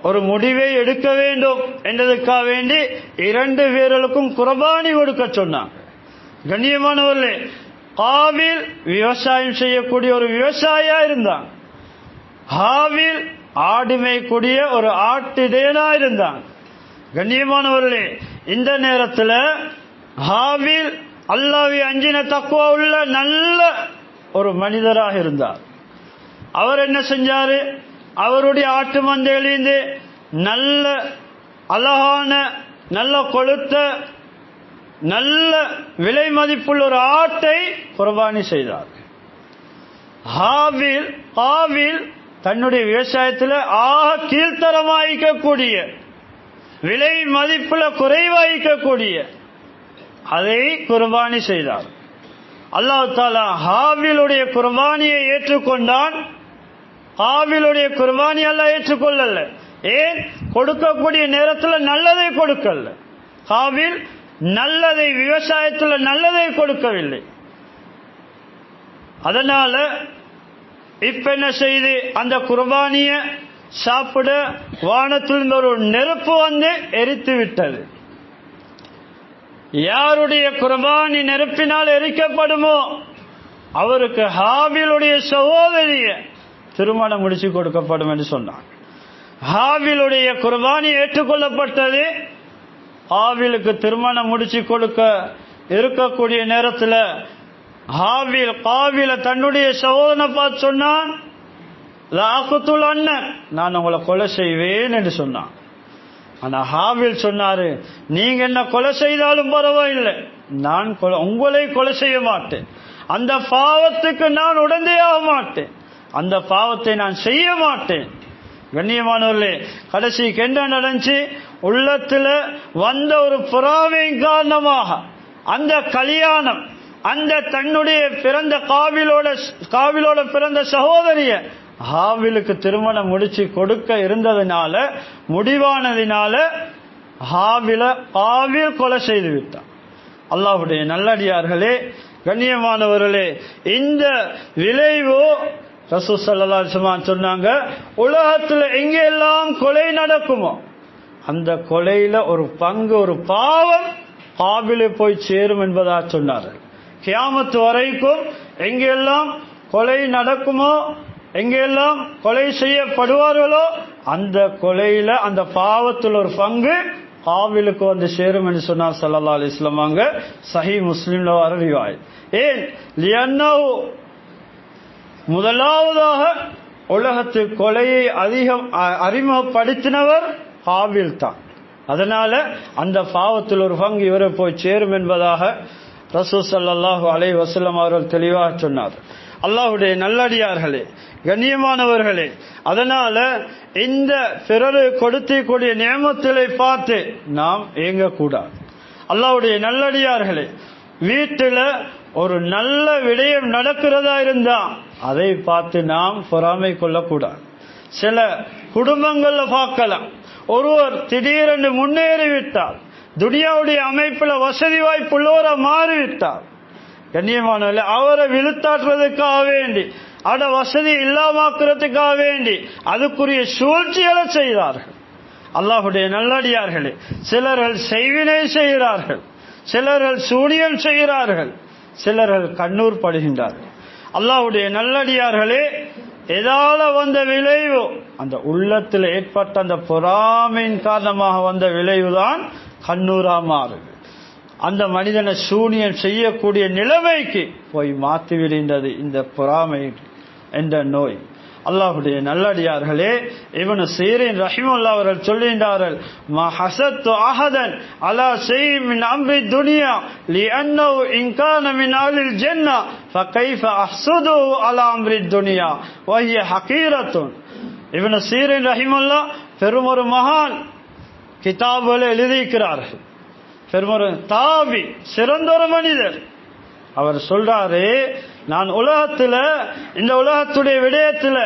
ஒரு முடிவை எடுக்க வேண்டும் என்றதுக்காக வேண்டி 2 பேர்களுக்கும் குர்பானி கொடுக்க சொன்னாங்க. கண்ணியமானவர்களே, காபில் விவசாயம் செய்யக்கூடிய ஒரு விவசாயியா இருந்தாங்க, ஹாபில் ஆடு மேய்க்கூடிய ஒரு ஆட்டிடையனா இருந்தாங்க. கண்ணியமானவர்களே, இந்த நேரத்தில் ஹாபில் அல்லாஹ்வை அஞ்சின தக்வா உள்ள நல்ல ஒரு மனிதராக இருந்தார். அவர் என்ன செஞ்சாரு, அவருடைய ஆட்டு மந்தையிலிருந்து நல்ல அழகான நல்ல கொழுத்த நல்ல விலை மதிப்புள்ள ஒரு ஆட்டை குர்பானி செய்தார். காபில் தன்னுடைய விவசாயத்தில் கீழ்த்தரமாயிக்கக்கூடிய விலை மதிப்புல குறைவாய்க்கக்கூடிய அதை குர்பானி செய்தார். அல்லாஹ் தஆலா ஹாபிலுடைய குர்பானியை ஏற்றுக்கொண்டான். ஹாபிலுடைய குர்பானி அல்லாஹ் ஏற்றுக்கொள்ளல. ஏன்? கொடுக்கக்கூடிய நேரத்தில் நல்லதை கொடுக்கல. ஹாபில் நல்லதை, விவசாயத்தில் நல்லதை கொடுக்கவில்லை. அதனால இப்ப என்ன செய்து அந்த குர்பானிய சாப்பிட வானத்திலிருந்து ஒரு நெருப்பு வந்து எரித்து விட்டது. யாருடைய குர்பானி நெருப்பினால் எரிக்கப்படுமோ அவருக்கு ஹாபிலுடைய சகோதரிய திருமணம் முடிச்சு கொடுக்கப்படும் என்று சொன்னார். ஹாபிலுடைய குர்பானி ஏற்றுக்கொள்ளப்பட்டது. ஹாபிலுக்கு திருமணம் முடிச்சு கொடுக்க இருக்கக்கூடிய நேரத்தில் ஹாபில் காபில தன்னுடைய சகோதரனை பார்த்து சொன்னான், நான் உங்களை கொலை செய்வேன் என்று சொன்னான். ஆனா ஹாபில் சொன்னாரு, நீங்க என்ன கொலை செய்தாலும் பரவாயில்லை, நான் உங்களை கொலை செய்ய மாட்டேன். அந்த பாவத்துக்கு நான் உடந்தையாக மாட்டேன். அந்த பாவத்தை நான் செய்ய மாட்டேன். கண்ணியமானவர்களே, கடைசிக்கு என்ன நடந்துச்சு? உள்ளத்துல வந்த ஒரு பொறாமையின் காரணமாக அந்த கல்யாணம், அந்த தன்னுடைய பிறந்த காபிலோட பிறந்த சகோதரிய ஹாபிலுக்கு திருமணம் முடிச்சு கொடுக்க இருந்ததுனால, முடிவானதினால ஹாபில் கொலை செய்து விட்டான். அல்லாஹ்வுடைய நல்லடியார்களே, கண்ணியமானவர்களே, இந்த விளைவு ரசூல் ஸல்லல்லாஹு அலைஹி வஸல்லம் சொன்னாங்க, உலகத்துல எங்கெல்லாம் கொலை நடக்குமோ அந்த கொலையில ஒரு பங்கு, ஒரு பாவம் ஹாபிலே போய் சேரும் என்பதா சொன்னார்கள். கியாமத் வரைக்கும் எங்கெல்லாம் கொலை நடக்குமோ, எங்கெல்லாம் கொலை செய்யப்படுவார்களோ அந்த கொலையில, அந்த பாவத்தில் ஒரு பங்கு ஹாபிலுக்கு வந்து சேரும் என்று சொன்னார் ஸல்லல்லாஹு அலைஹி வஸல்லம். சஹீஹ் முஸ்லிம்ல வர ரிவாயத். ஏன்? லியன்னஹு, முதலாவதாக உலகத்து கொலையை அதிகம் அறிமுகப்படுத்தினவர் ஹாபில் தான். அதனால அந்த பாவத்தில் ஒரு பங்கு இவரை போய் சேரும் என்பதாக ரசூல் ஸல்லல்லாஹு அலைஹி வஸல்லம் அவர்கள் தெளிவாக சொன்னார். அல்லாஹ்வுடைய நல்லடியார்களே, கண்ணியமானவர்களே, அதனால இந்த பிறரு கொடுத்தக்கூடிய நியமத்திலே பார்த்து நாம் ஏங்கக்கூடாது. அல்லாஹ்வுடைய நல்லடியார்களே, வீட்டில் ஒரு நல்ல விடயம் நடக்கிறதா இருந்தா அதை பார்த்து நாம் பொறாமை கொள்ளக்கூடாது. சில குடும்பங்கள்ல பார்க்கலாம், ஒருவர் திடீரென்று முன்னேறிவிட்டால், துனியாவுடைய அமைப்புல வசதி வாய்ப்புள்ளவரை மாறிவிட்டார், கண்ணியமானவர்களே, அவரை விழுத்தாற்றுறதுக்காக வேண்டி, அட வசதி இல்லாமக்கிறதுக்காக வேண்டி அதுக்குரிய சூழ்ச்சிகளை செய்தார்கள். அல்லாஹ்வுடைய நல்லடியார்களே, சிலர்கள் செய்வினை செய்கிறார்கள், சிலர்கள் சூனியம் செய்கிறார்கள், சிலர்கள் கண்ணூர் படுகின்றார்கள். அல்லாஹ்வுடைய நல்லடியார்களே, எதால வந்த விளைவு, அந்த உள்ளத்தில் ஏற்பட்ட அந்த பொறாமையின் காரணமாக வந்த விளைவுதான் கண்ணூரா மாறுது. அந்த மனிதனை சூனியம் செய்யக்கூடிய நிலைமைக்கு போய் மாற்றி விடுகின்றது இந்த பொறாமை என்ற நோய். அல்லாஹ்வுடைய நல்லடியார்களே, இப்னு சீரின் ரஹிமஹுல்லாஹ் அவர்கள் சொல்கின்றார்கள், மா ஹஸத்து அஹதன் அலா ஷைஇன் மின் அம்ரி துன்யா லிஅன்னஹு இன் கான மின் அஹ்லில் ஜன்னah ஃபகைஃப அஹ்ஸுதுஹு அலா அம்ரி துன்யா வஹிய ஹகீரத்துன். இப்னு சீரின் ரஹிமஹுல்லாஹ் பெருமொரு மகான் கிதாபுகளை எழுதியிருக்கிறார்கள். பெருமொரு தாபி, சிறந்தொரு மனிதர். அவர் சொல்றாரு, நான் உலகத்துல, இந்த உலகத்துடைய விடயத்துல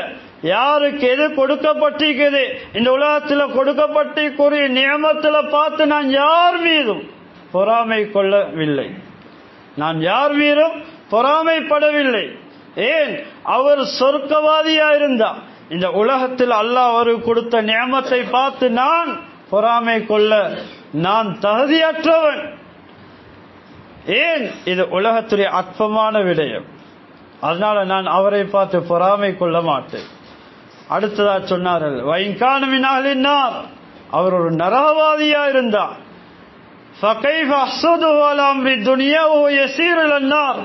யாருக்கு எது கொடுக்கப்பட்டிருக்கிறது, இந்த உலகத்துல கொடுக்கப்பட்டிருக்கிற நியமத்துல பார்த்து நான் யார் மீதும் பொறாமை கொள்ளவில்லை, நான் யார் மீதும் பொறாமைப்படவில்லை. ஏன்? அவர் சொர்க்கவாதியா இருந்தா இந்த உலகத்தில் அல்லாஹ் அவருக்கு கொடுத்த நியமத்தை பார்த்து நான் பொறாமை கொள்ள நான் தகுதியற்றவன். ஏன்? இது உலகத்துடைய அற்பமான விடயம், அதனால நான் அவரை பார்த்து பொறாமை கொள்ள மாட்டேன். அடுத்ததா சொன்னார்கள், வைன்கான மின் அஹ்லின் நார், அவர் ஒரு நரகவாதியா இருந்தார், ஃபகைஃப அஹ்ஸுதுஹு அலா அம்ரி துன்யா வஹுவ யஸீரு இலன் நார்,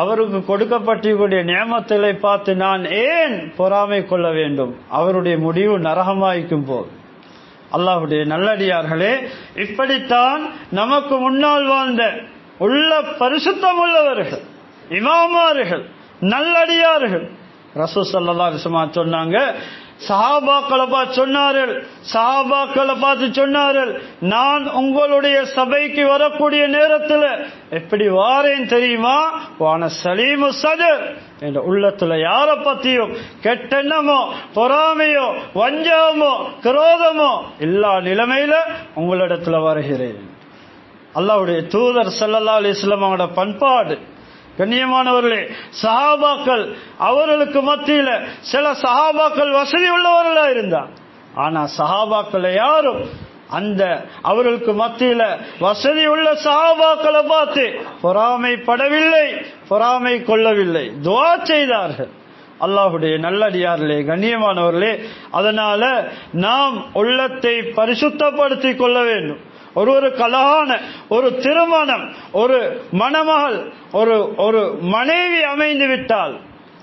அவருக்கு கொடுக்கப்பட்டிருக்கிற நியமத்தை பார்த்து நான் ஏன் பொறாமை கொள்ள வேண்டும், அவருடைய முடிவு நரகமாய்க்கும் போது. அல்லாஹ்வுடைய நல்லடியார்களே, இப்படித்தான் நமக்கு முன்னால் வாழ்ந்த உள்ள பரிசுத்தம் உள்ளவர்கள், இமாமார்கள், நல்லடியார்கள் ரசூல் ஸல்லல்லாஹு அலைஹி வஸல்லம் சொன்னாங்க, சஹாபாக்களை பார்த்து சொன்னார்கள், நான் உங்களுடைய சபைக்கு வரக்கூடிய நேரத்தில் எப்படி வாரேன் தெரியுமா? வான சலீமு சதர், என்ற உள்ளத்துல யார பத்தியும் கெட்டெண்ணமோ பொறாமையோ வஞ்சகமோ குரோதமோ எல்லா நிலைமையில உங்களிடத்துல வருகிறேன். அல்லாஹ்வுடைய தூதர் ஸல்லல்லாஹு அலைஹி வஸல்லம் அவங்களோட பண்பாடு. கண்ணியமானவர்களே, சஹாபாக்கள் அவர்களுக்கு மத்தியில சில சஹாபாக்கள் வசதி உள்ளவர்களா இருந்தாங்க. ஆனா சஹாபாக்கள் யாரும் அந்த அவர்களுக்கு மத்தியில வசதி உள்ள சஹாபாக்களை பார்த்து பொறாமைப்படவில்லை, பொறாமை கொள்ளவில்லை, துஆ செய்தார்கள். அல்லாஹ்வுடைய நல்லடியார்களே, கண்ணியமானவர்களே, அதனால நாம் உள்ளத்தை பரிசுத்தப்படுத்திக் கொள்ள வேண்டும். ஒரு கலகான ஒரு திருமணம், ஒரு மணமகள், ஒரு மனைவி அமைந்து விட்டால்,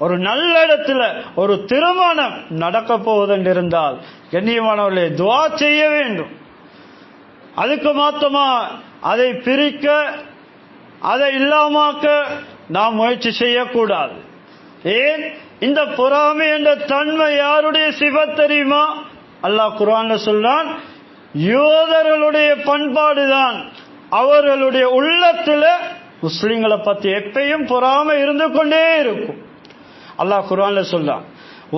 ஒரு நல்ல இடத்துல ஒரு திருமணம் நடக்க போவதென்று இருந்தால் கண்ணியமானவர்களே துஆ செய்ய வேண்டும். அதுக்கு மாத்தமா அதை பிரிக்க, அதை இல்லாமாக்க நாம் முயற்சி செய்யக்கூடாது. ஏன்? இந்த பொறாமை என்ற தன்மை யாருடைய சிபத் தெரியுமா? அல்லாஹ் குர்ஆன்ல சொல்றான், யூதர்களுடைய பண்பாடுதான். அவர்களுடைய உள்ளத்துல முஸ்லிம்களை பத்தி எப்பயும் பொறாமை இருந்து கொண்டே இருக்கும். அல்லாஹ் குர்ஆன்ல சொல்றான்,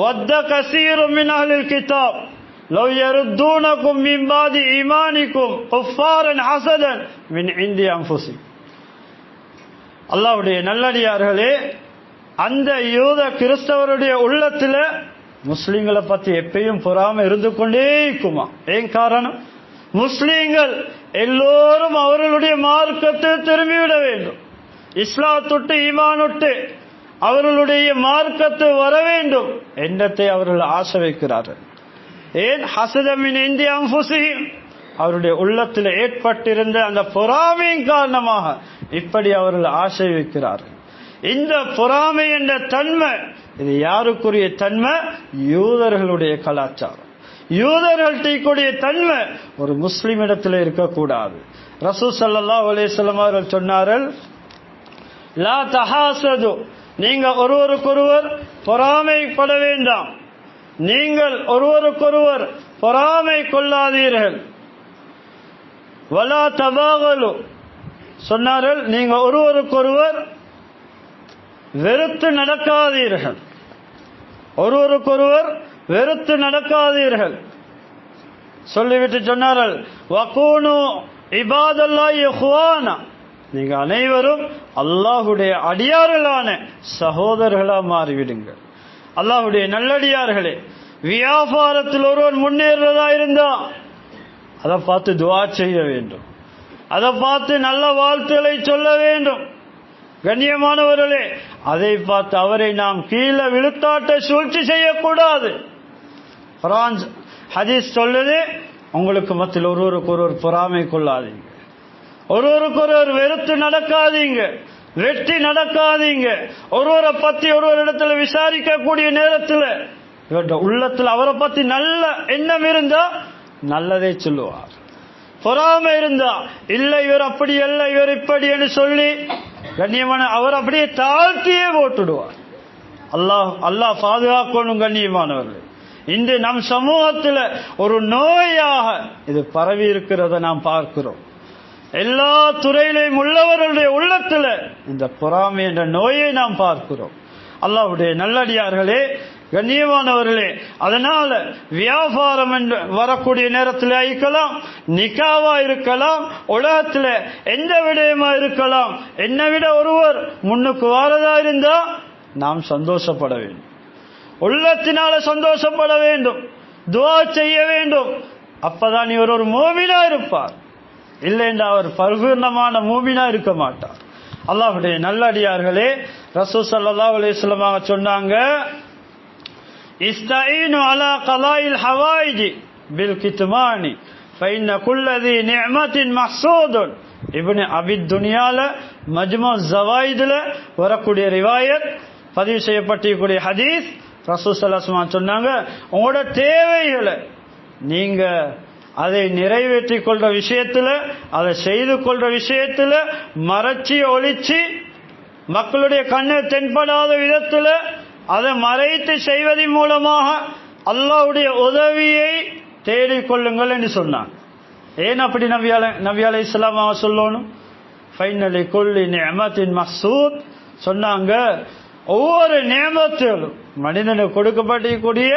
வத்த கஸீரும் மின் அஹ்லில் கிதாப் லவ் யருதுனகும் மின் பாதி ஈமானிக்கும் குஃபாரன் ஹஸதன் மின் இன்தி அன்ஃபுசிஹிம். அல்லாஹ்வுடைய நல்லடியார்களே, அந்த யூத கிறிஸ்தவருடைய உள்ளத்துல முஸ்லிம்களை பத்தி எப்பயும் பொறாமை இருந்து கொண்டே இருக்குமா? ஏன் காரணம்? முஸ்லிம்கள் எல்லோரும் அவர்களுடைய மார்க்கத்தை திரும்பிவிட வேண்டும், இஸ்லாத்துட்டு ஈமானுட்டு அவர்களுடைய மார்க்கத்து வர வேண்டும் என்றதை அவர்கள் ஆசை வைக்கிறார்கள். ஏன்? ஹஸதமின் இன்தி அன்ஃபுசிஹிம், அவருடைய உள்ளத்தில் ஏற்பட்டிருந்த அந்த பொறாமையின் காரணமாக இப்படி அவர்கள் ஆசை வைக்கிறார்கள். இந்த பொறாமை என்ற தன்மை இது யாருக்குரிய தன்மை? யூதர்களுடைய கலாச்சாரம். யூதர்களுடைய தன்மை ஒரு முஸ்லிம் இடத்துல இருக்கக்கூடாது. ரசூல் ஸல்லல்லாஹு அலைஹி வஸல்லம் அவர்கள் சொன்னார்கள், லா தஹாசது, நீங்க ஒருவருக்கொருவர் பொறாமைப்பட வேண்டாம், நீங்கள் ஒருவருக்கொருவர் பொறாமை கொள்ளாதீர்கள். வலா தபாகலு, சொன்னார்கள் நீங்க ஒருவருக்கொருவர் வெறுத்து நடக்காதீர்கள், ஒருவருக்கொருவர் வெறுத்து நடக்காதீர்கள். சொல்லிவிட்டு சொன்னார்கள், வகூனு இபாதல்லாஹி இஹ்வானா, நீங்க அனைவரும் அல்லாஹ்வுடைய அடியார்களான சகோதரர்களா மாறிவிடுங்கள். அல்லாஹ்வுடைய நல்லடியார்களே, வியாபாரத்தில் ஒருவர் முன்னேறதா இருந்தா அதை பார்த்து துஆ செய்ய வேண்டும், அதை பார்த்து நல்ல வாழ்த்துக்களை சொல்ல வேண்டும். கண்ணியமானவர்களே, அதை பார்த்து அவரை நாம் கீழே விழுத்தாட்ட சூழ்ச்சி செய்யக்கூடாது. குர்ஆன் ஹதீஸ் சொல்லுது, உங்களுக்கு மத்தியில் ஒருவருக்கு ஒருவர் பொறாமை கொள்ளாதீங்க, ஒருவருக்கு ஒருவர் வெறுத்து நடக்காதீங்க, வெற்றி நடக்காதீங்க. ஒருவரை பத்தி ஒருவரிடத்துல விசாரிக்கக்கூடிய நேரத்தில் இவருடைய உள்ளத்தில் அவரை பத்தி நல்ல எண்ணம் இருந்தா நல்லதே சொல்லுவார். பொறாமை இருந்தா இல்லை இவர் அப்படி அல்ல இவர் இப்படி என்று சொல்லி கண்ணியமான அவர் அப்படியே தாழ்த்தியே போட்டுடுவார். அல்லாஹ் பாதுகாக்கணும். கண்ணியமானவர்கள், இன்று நம் சமூகத்தில் ஒரு நோயாக இது பரவி இருக்கிறத நாம் பார்க்கிறோம். எல்லா துறையிலையும் உள்ளவர்களுடைய உள்ளத்துல இந்த பொறாமை என்ற நோயை நாம் பார்க்கிறோம். அல்லாஹ்வுடைய நல்லடியார்களே, கண்ணியமானவர்களே, அதனால வியாபாரம் என்று வரக்கூடிய நேரத்தில் இருக்கலாம், நிக்காவா இருக்கலாம், உலகத்துல எந்த விடயமா இருக்கலாம், என்னை விட ஒருவர் முன்னுக்கு வாரதா இருந்தா நாம் சந்தோஷப்பட வேண்டும், உள்ளத்தினால சந்தோஷப்பட வேண்டும், துஆ செய்ய வேண்டும். அப்பதான் இவர் ஒரு மூமினா இருப்பார். இல்லை என்று அவர் பரிபூர்ணமான மூமினா இருக்க மாட்டார். அல்லாஹ்வுடைய நல்லடியார்களே, ரசூல் ஸல்லல்லாஹு அலைஹி வஸல்லம் சொன்னாங்க, இஸ்தஈனு அலா கலாயில் ஹவாயிஜி பில் கித்மானி ஃபைன்ன குல்லதி நிஅமத்தின் மஹ்சூதுன். இப்னு அபி துன்யால மஜ்மு ஸவாயிதுல வரக்கூடிய ரிவாயத், பதிவு செய்யப்பட்டிருக்கூடிய ஹதீஸ். ரசூல் ஸல்லல்லாஹு அலைஹி வஸல்லம் சொன்னாங்க, உங்களோட தேவைகளை நீங்க அதை நிறைவேற்றிக் கொள்ற விஷயத்துல, அதை செய்து கொள்ற விஷயத்துல மறைச்சி ஒளிச்சு மக்களுடைய கண்ணு தென்படாத விதத்துல அதை மறைத்து செய்வதன் மூலமாக அல்லாஹ்வுடைய உதவியை தேடிக்கொள்ளுங்கள் என்று சொன்னாங்க. ஏன் அப்படி நபி அலைஹிஸ்ஸலாம் சொல்லணும்? ஃபைனலி குல்லி நிஅமத்தின் மஹ்சூத் சொன்னாங்க. ஒவ்வொரு நியமத்திலும் மனிதனுக்கு கொடுக்கப்படக்கூடிய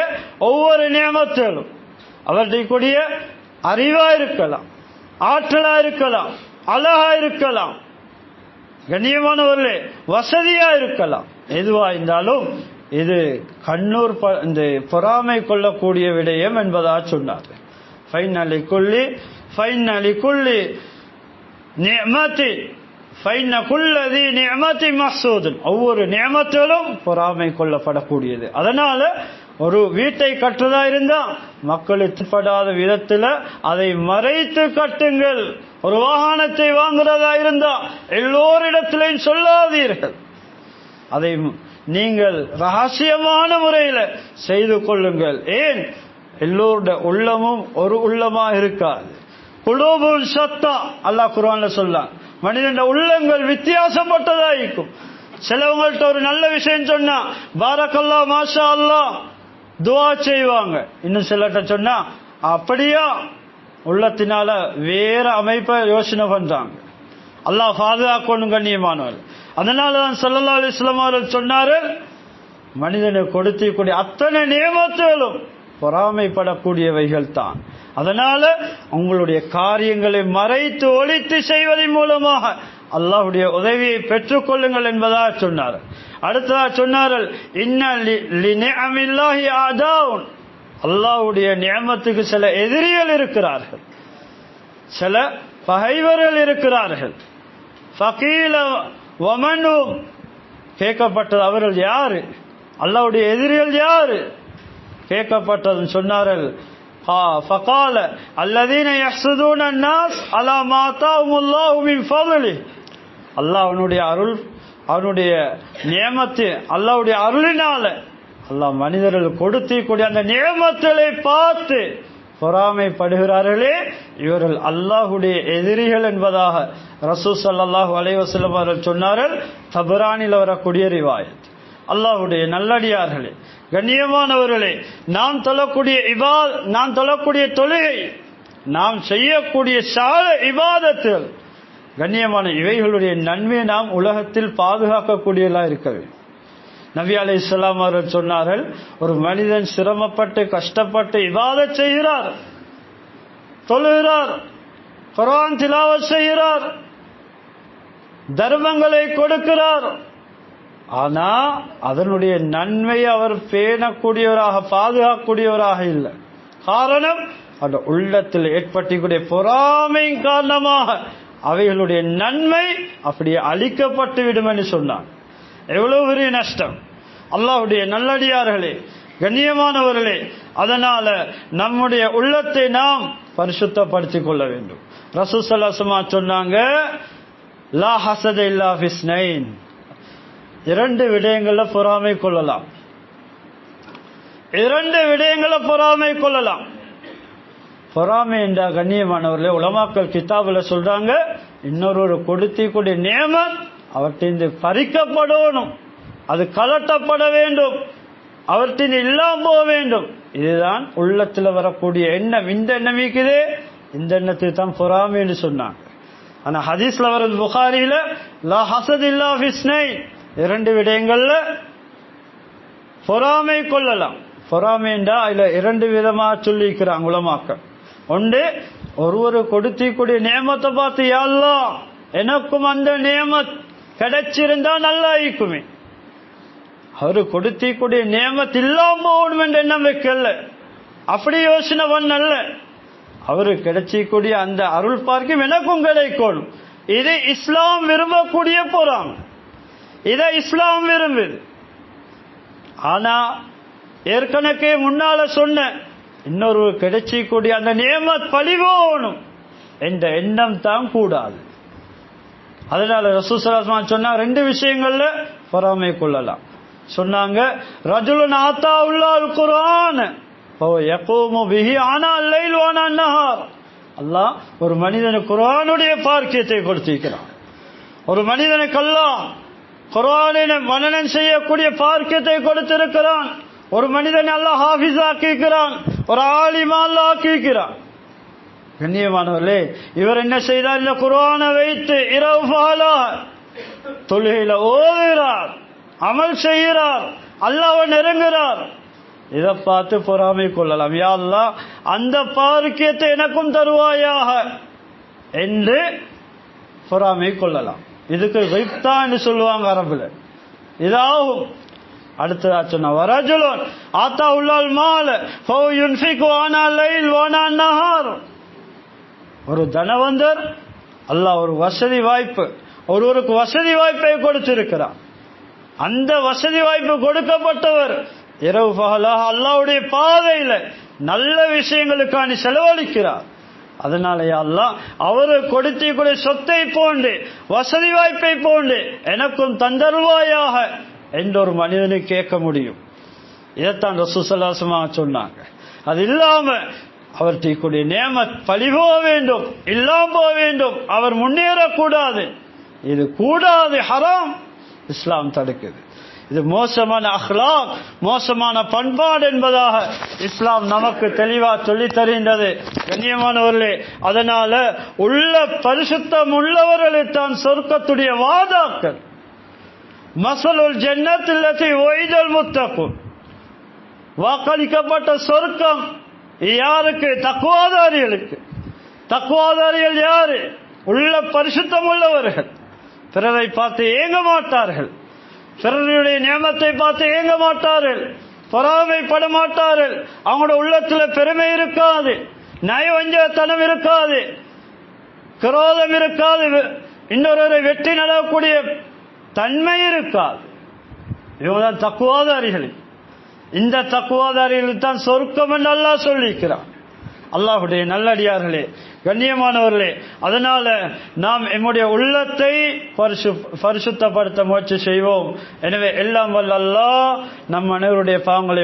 ஒவ்வொரு நியமத்திலும் அவர்களுடைய அறிவா இருக்கலாம், ஆற்றலா இருக்கலாம், அழகா இருக்கலாம், கண்ணியமானவர்களே வசதியா இருக்கலாம், எதுவா இருந்தாலும் இது கண்ணூர் இந்த பொறாமை கொள்ளக்கூடிய விடயம் என்பதா சொன்னார். ஃபைனலி குல்லி நிஅமத்தி ஃபைன குல்லதி நிஅமத்தி மஹ்சூதுன், ஒவ்வொரு நியமத்திலும் பொறாமை கொள்ளப்படக்கூடியது. அதனால ஒரு வீட்டை கட்டுறதா இருந்தா மக்களுக்கு படாத விதத்துல அதை மறைத்து கட்டுங்கள். ஒரு வாகனத்தை வாங்குறதா இருந்தா எல்லோரிடத்திலையும் சொல்லாதீர்கள், அதை நீங்கள் ரகசியமான முறையில செய்து கொள்ளுங்கள். ஏன்? எல்லோருடைய உள்ளமும் ஒரு உள்ளமா இருக்காது. குலூபுன் ஷத்தா அல்லாஹ் குர்ஆன்ல சொல்றான். மனிதன் உள்ளங்கள் வித்தியாசப்பட்டதா இருக்கும். சிலவங்கள்ட்ட ஒரு நல்ல விஷயம் சொன்னா பாரக்கல்லாஹ் மாஷா அல்லாஹ் துஆ செய்வாங்க. இன்னும் சிலர்ட்ட சொன்னா அப்படியா உள்ளத்தினால வேற அமைப்பை யோசனை பண்றாங்க. அல்லாஹ் பாதுகாக்கணும் கண்ணியமானவர்கள். அதனாலதான் ஸல்லல்லாஹு அலைஹி வஸல்லம் அவர்கள் சொன்னார்கள், மனிதனுக்கு கொடுத்திருக்கூடிய அத்தனை நியமத்துகளும் பொறாமைப்படக்கூடியவைகள் தான். அதனால உங்களுடைய காரியங்களை மறைத்து ஒளித்து செய்வதன் மூலமாக அல்லாஹ்வுடைய உதவியை பெற்றுக் கொள்ளுங்கள் என்பதாக சொன்னார். அடுத்ததாக சொன்னார்கள், இன்ன லிநிஅமில்லாஹி ஆதாவுன், அல்லாஹ்வுடைய நியமத்துக்கு சில எதிரிகள் இருக்கிறார்கள், சில பகைவர்கள் இருக்கிறார்கள். ஃபகீல வமனும், கேட்கப்பட்டது அவர்கள் யாரு, அல்லாஹ்வுடைய எதிரிகள் யாரு கேட்கப்பட்டது. சொன்னார்கள், ஃபகால அல்லதீன யஹ்ஸுதூன அன்னாஸ் அலா மா ஆதாஹுமுல்லாஹு மின் ஃபضலிஹி, அல்லாஹ் அவனுடைய நியமத்து, அல்லாஹ்வுடைய அருளினால அல்லாஹ் மனிதர்கள் கொடுத்திருக்கூடிய அந்த நியமத்துகளை பார்த்து பொறாமைப்படுகிறார்களே, இவர்கள் அல்லாஹ்வுடைய எதிரிகள் என்பதாக ரசூல் ஸல்லல்லாஹு அலைஹி வஸல்லம் அவர்கள் சொன்னார்கள். தபரானில் வரக்கூடிய ரிவாயத். அல்லாஹ்வுடைய நல்லடியார்களே, கண்ணியமானவர்களே, நாம் தொழக்கூடிய தொழுகை, நாம் செய்யக்கூடிய சால இபாதத்துகள், கண்ணியமான இவைகளுடைய நன்மையை நாம் உலகத்தில் பாதுகாக்கக்கூடியதா இருக்க வேண்டும். நபி அலைஹிஸ்ஸலாம் அவர்கள் சொன்னார்கள், ஒரு மனிதன் சிரமப்பட்டு கஷ்டப்பட்டு இபாதத் செய்கிறார், தொழுகிறார், குர்ஆன் திலாவத் செய்கிறார், தர்மங்களை கொடுக்கிறார், ஆனா அதனுடைய நன்மையை அவர் பேணக்கூடியவராக பாதுகாக்கக்கூடியவராக இல்லை. காரணம், அந்த உள்ளத்தில் ஏற்பட்டிக்கூடிய பொறாமையின் காரணமாக அவைகளுடைய நன்மை அப்படியே அழிக்கப்பட்டு விடும் என்று சொன்னார். எவ்வளவு பெரிய நஷ்டம்! அல்லாஹ்வுடைய நல்லடியார்களே, கண்ணியமானவர்களே, அதனால நம்முடைய உள்ளத்தை நாம் பரிசுத்தப்படுத்திக் கொள்ள வேண்டும். ரசூல் ஸல்லல்லாஹு அலைஹி வஸல்லம் சொன்னாங்க, லா ஹஸத இல்லா ஃபிஸ்னைன், இரண்டு விடயங்கள்ல பொறாமை கொள்ளலாம். இரண்டு விடயங்கள பொறாமை கொள்ளலாம். பொறாமை என்ற கண்ணியமானவர்களே, உலமாக்கள் கிதாபுல சொல்றாங்க, இன்னொரு கொடுத்திக்கூடிய நியமத் அவற்றின் பறிக்கப்படணும், அது கலட்டப்பட வேண்டும், அவற்றின் இல்லாம போக வேண்டும். இதுதான் உள்ளத்தில் வரக்கூடிய எண்ணம். இந்த எண்ணம் இருக்குது, இந்த எண்ணத்துக்கு தான் பொறாமை என்று சொன்னாங்க. ஆனா ஹதீஸ்ல வருது புகாரியில, லா ஹஸத் இல்லா ஃபிஸ்னைன், இரண்டு விடயங்கள்ல பொறாமை கொள்ளலாம். பொறாமை என்றா அதுல இரண்டு விதமா சொல்லிக்கிறாங்க உலமாக்கள். ஒன்று, ஒருவர் கொடுத்திக்கூடிய நியமத்தை பார்த்து, யா அல்லாஹ் எனக்கும் அந்த நியமத் கிடைச்சிருந்தா நல்லா இருக்குமே, அவரு கொடுத்திக்கூடிய நியமத் இல்லாம போகணும் என்ற எண்ணம் வைக்கல, அப்படி யோசனை பண்ணல, அவரு கிடைச்சிக்கூடிய அந்த அருள் பார்க்கும் எனக்கும் கிடைக்கணும். இது இஸ்லாம் விரும்பக்கூடிய பொறாமை, இதை இஸ்லாம் விரும்புது. ஆனா ஏற்கனவே முன்னால சொன்ன இன்னொரு கிடைச்சிக்கூடிய அந்த நியமத் பழிவோணும் என்ற எண்ணம் தான் கூடாது. அதனால ரசூல் ஸல்லல்லாஹு அலைஹி வஸல்லம் சொன்னா ரெண்டு விஷயங்கள்ல பொறாமை கொள்ளலாம். சொன்னாங்க, ரஜுலுன் ஆத்தாவுல்லாஹுல் குர்ஆன் ஃபஹுவ யகூமு பிஹி ஆனா அல்லைல் வ ஆனா அன்-நஹார், அல்லாஹ் ஒரு மனிதனுக்கு குர்ஆனுடைய பார்க்கியத்தை கொடுத்திருக்கிறான். ஒரு மனிதனுக்கு அல்லாஹ் குர்ஆனை மனனம் செய்யக்கூடிய பார்க்கியத்தை கொடுத்திருக்கிறான். ஒரு மனிதன் அல்லாஹ் ஹாஃபிஸ் ஆக்கிக்கிறான், ஒரு ஆலிமா அல்லாஹ் ஆக்கிக்கிறான். கண்ணியமானவர்களே, இவர் என்ன செய்தார்? இந்த குர்ஆனை வைத்து இரவு பகலா தொழுகையில ஓதுகிறார், அமல் செய்கிறார், அல்லாஹ்வை நெருங்குகிறார். இதை பார்த்து பொறாமை கொள்ளலாம். யா அல்லாஹ், அந்த பாக்கியத்தை எனக்கும் தருவாயாக என்று பொறாமை கொள்ளலாம். இதுக்கு கைப்தா என்று சொல்லுவாங்க அரபுல. இதாகும். அடுத்ததா சொன்ன வரஜுலுன் ஆத்தாவுல்லால் மால ஃபௌ யுன்ஃபிகு ஆனா லைல் வனா நஹார். ஒரு தனவந்தர் அல்லாஹ் ஒரு வசதி வாய்ப்பு, ஒருவருக்கு வசதி வாய்ப்பை கொடுத்திருக்கிறார். அந்த வசதி வாய்ப்பு கொடுக்கப்பட்டவர் இரவு பகலாக அல்லாஹ்வுடைய பாதையில நல்ல விஷயங்களுக்கான செலவழிக்கிறார். அதனால யா அல்லாஹ், அவரு கொடுத்திக்கூடிய சொத்தை போன்று வசதி வாய்ப்பை போன்று எனக்கும் தந்தருவாயாக என்ற ஒரு மனிதனை கேட்க முடியும். இதைத்தான் ரசூல் ஸல்லல்லாஹு அலைஹி வஸல்லம் சொன்னாங்க. அது இல்லாம அவர் தீக்கூடிய நேமத் பழி போக வேண்டும், இல்லாம போக வேண்டும், அவர் முன்னேறக்கூடாது. இது கூடாது, ஹராம். இஸ்லாம் தடுக்குது. இது மோசமான அஹ்லாக், மோசமான பண்பாடு என்பதாக இஸ்லாம் நமக்கு தெளிவா சொல்லி தருகின்றது. கண்ணியமானவர்களே, அதனால உள்ள பரிசுத்தம் உள்ளவர்களை தான் சொர்க்கத்துடைய வாதாக்கள். மஸலுல் ஜன்னத்தில்லதி வஇதல் முத்தகுன், வாக்களிக்கப்பட்ட சொர்க்கம் யாருக்கு? தக்வாதாரிகளுக்கு. தக்வாதாரிகள் யாரு? உள்ள பரிசுத்தம் உள்ளவர்கள். பிறரை பார்த்து ஏங்க மாட்டார்கள், பிறருடைய நியமத்தை பார்த்து ஏங்க மாட்டார்கள், பொறாமைப்பட மாட்டார்கள். அவங்களோட உள்ளத்தில் பெருமை இருக்காது, நயவஞ்சத்தனம் இருக்காது, கிரோதம் இருக்காது, இன்னொருவரை வெற்றி நடக்கக்கூடிய தன்மை இருக்காது. இவங்கதான் தக்குவாதாரிகள். இந்த தக்குவாதாரிகள் தான் சொர்க்கம் என்று அல்லாஹ் சொல்லியிருக்கிறான். அல்லாஹ்வுடைய நல்லடியார்களே, கண்ணியமானவர்களே, அதனால நாம் நம்முடைய உள்ளத்தை பரிசுத்தப்படுத்த முயற்சி செய்வோம். எனவே எல்லாம் வல்ல அல்லாஹ் நம் அனைவருடைய பாவங்களை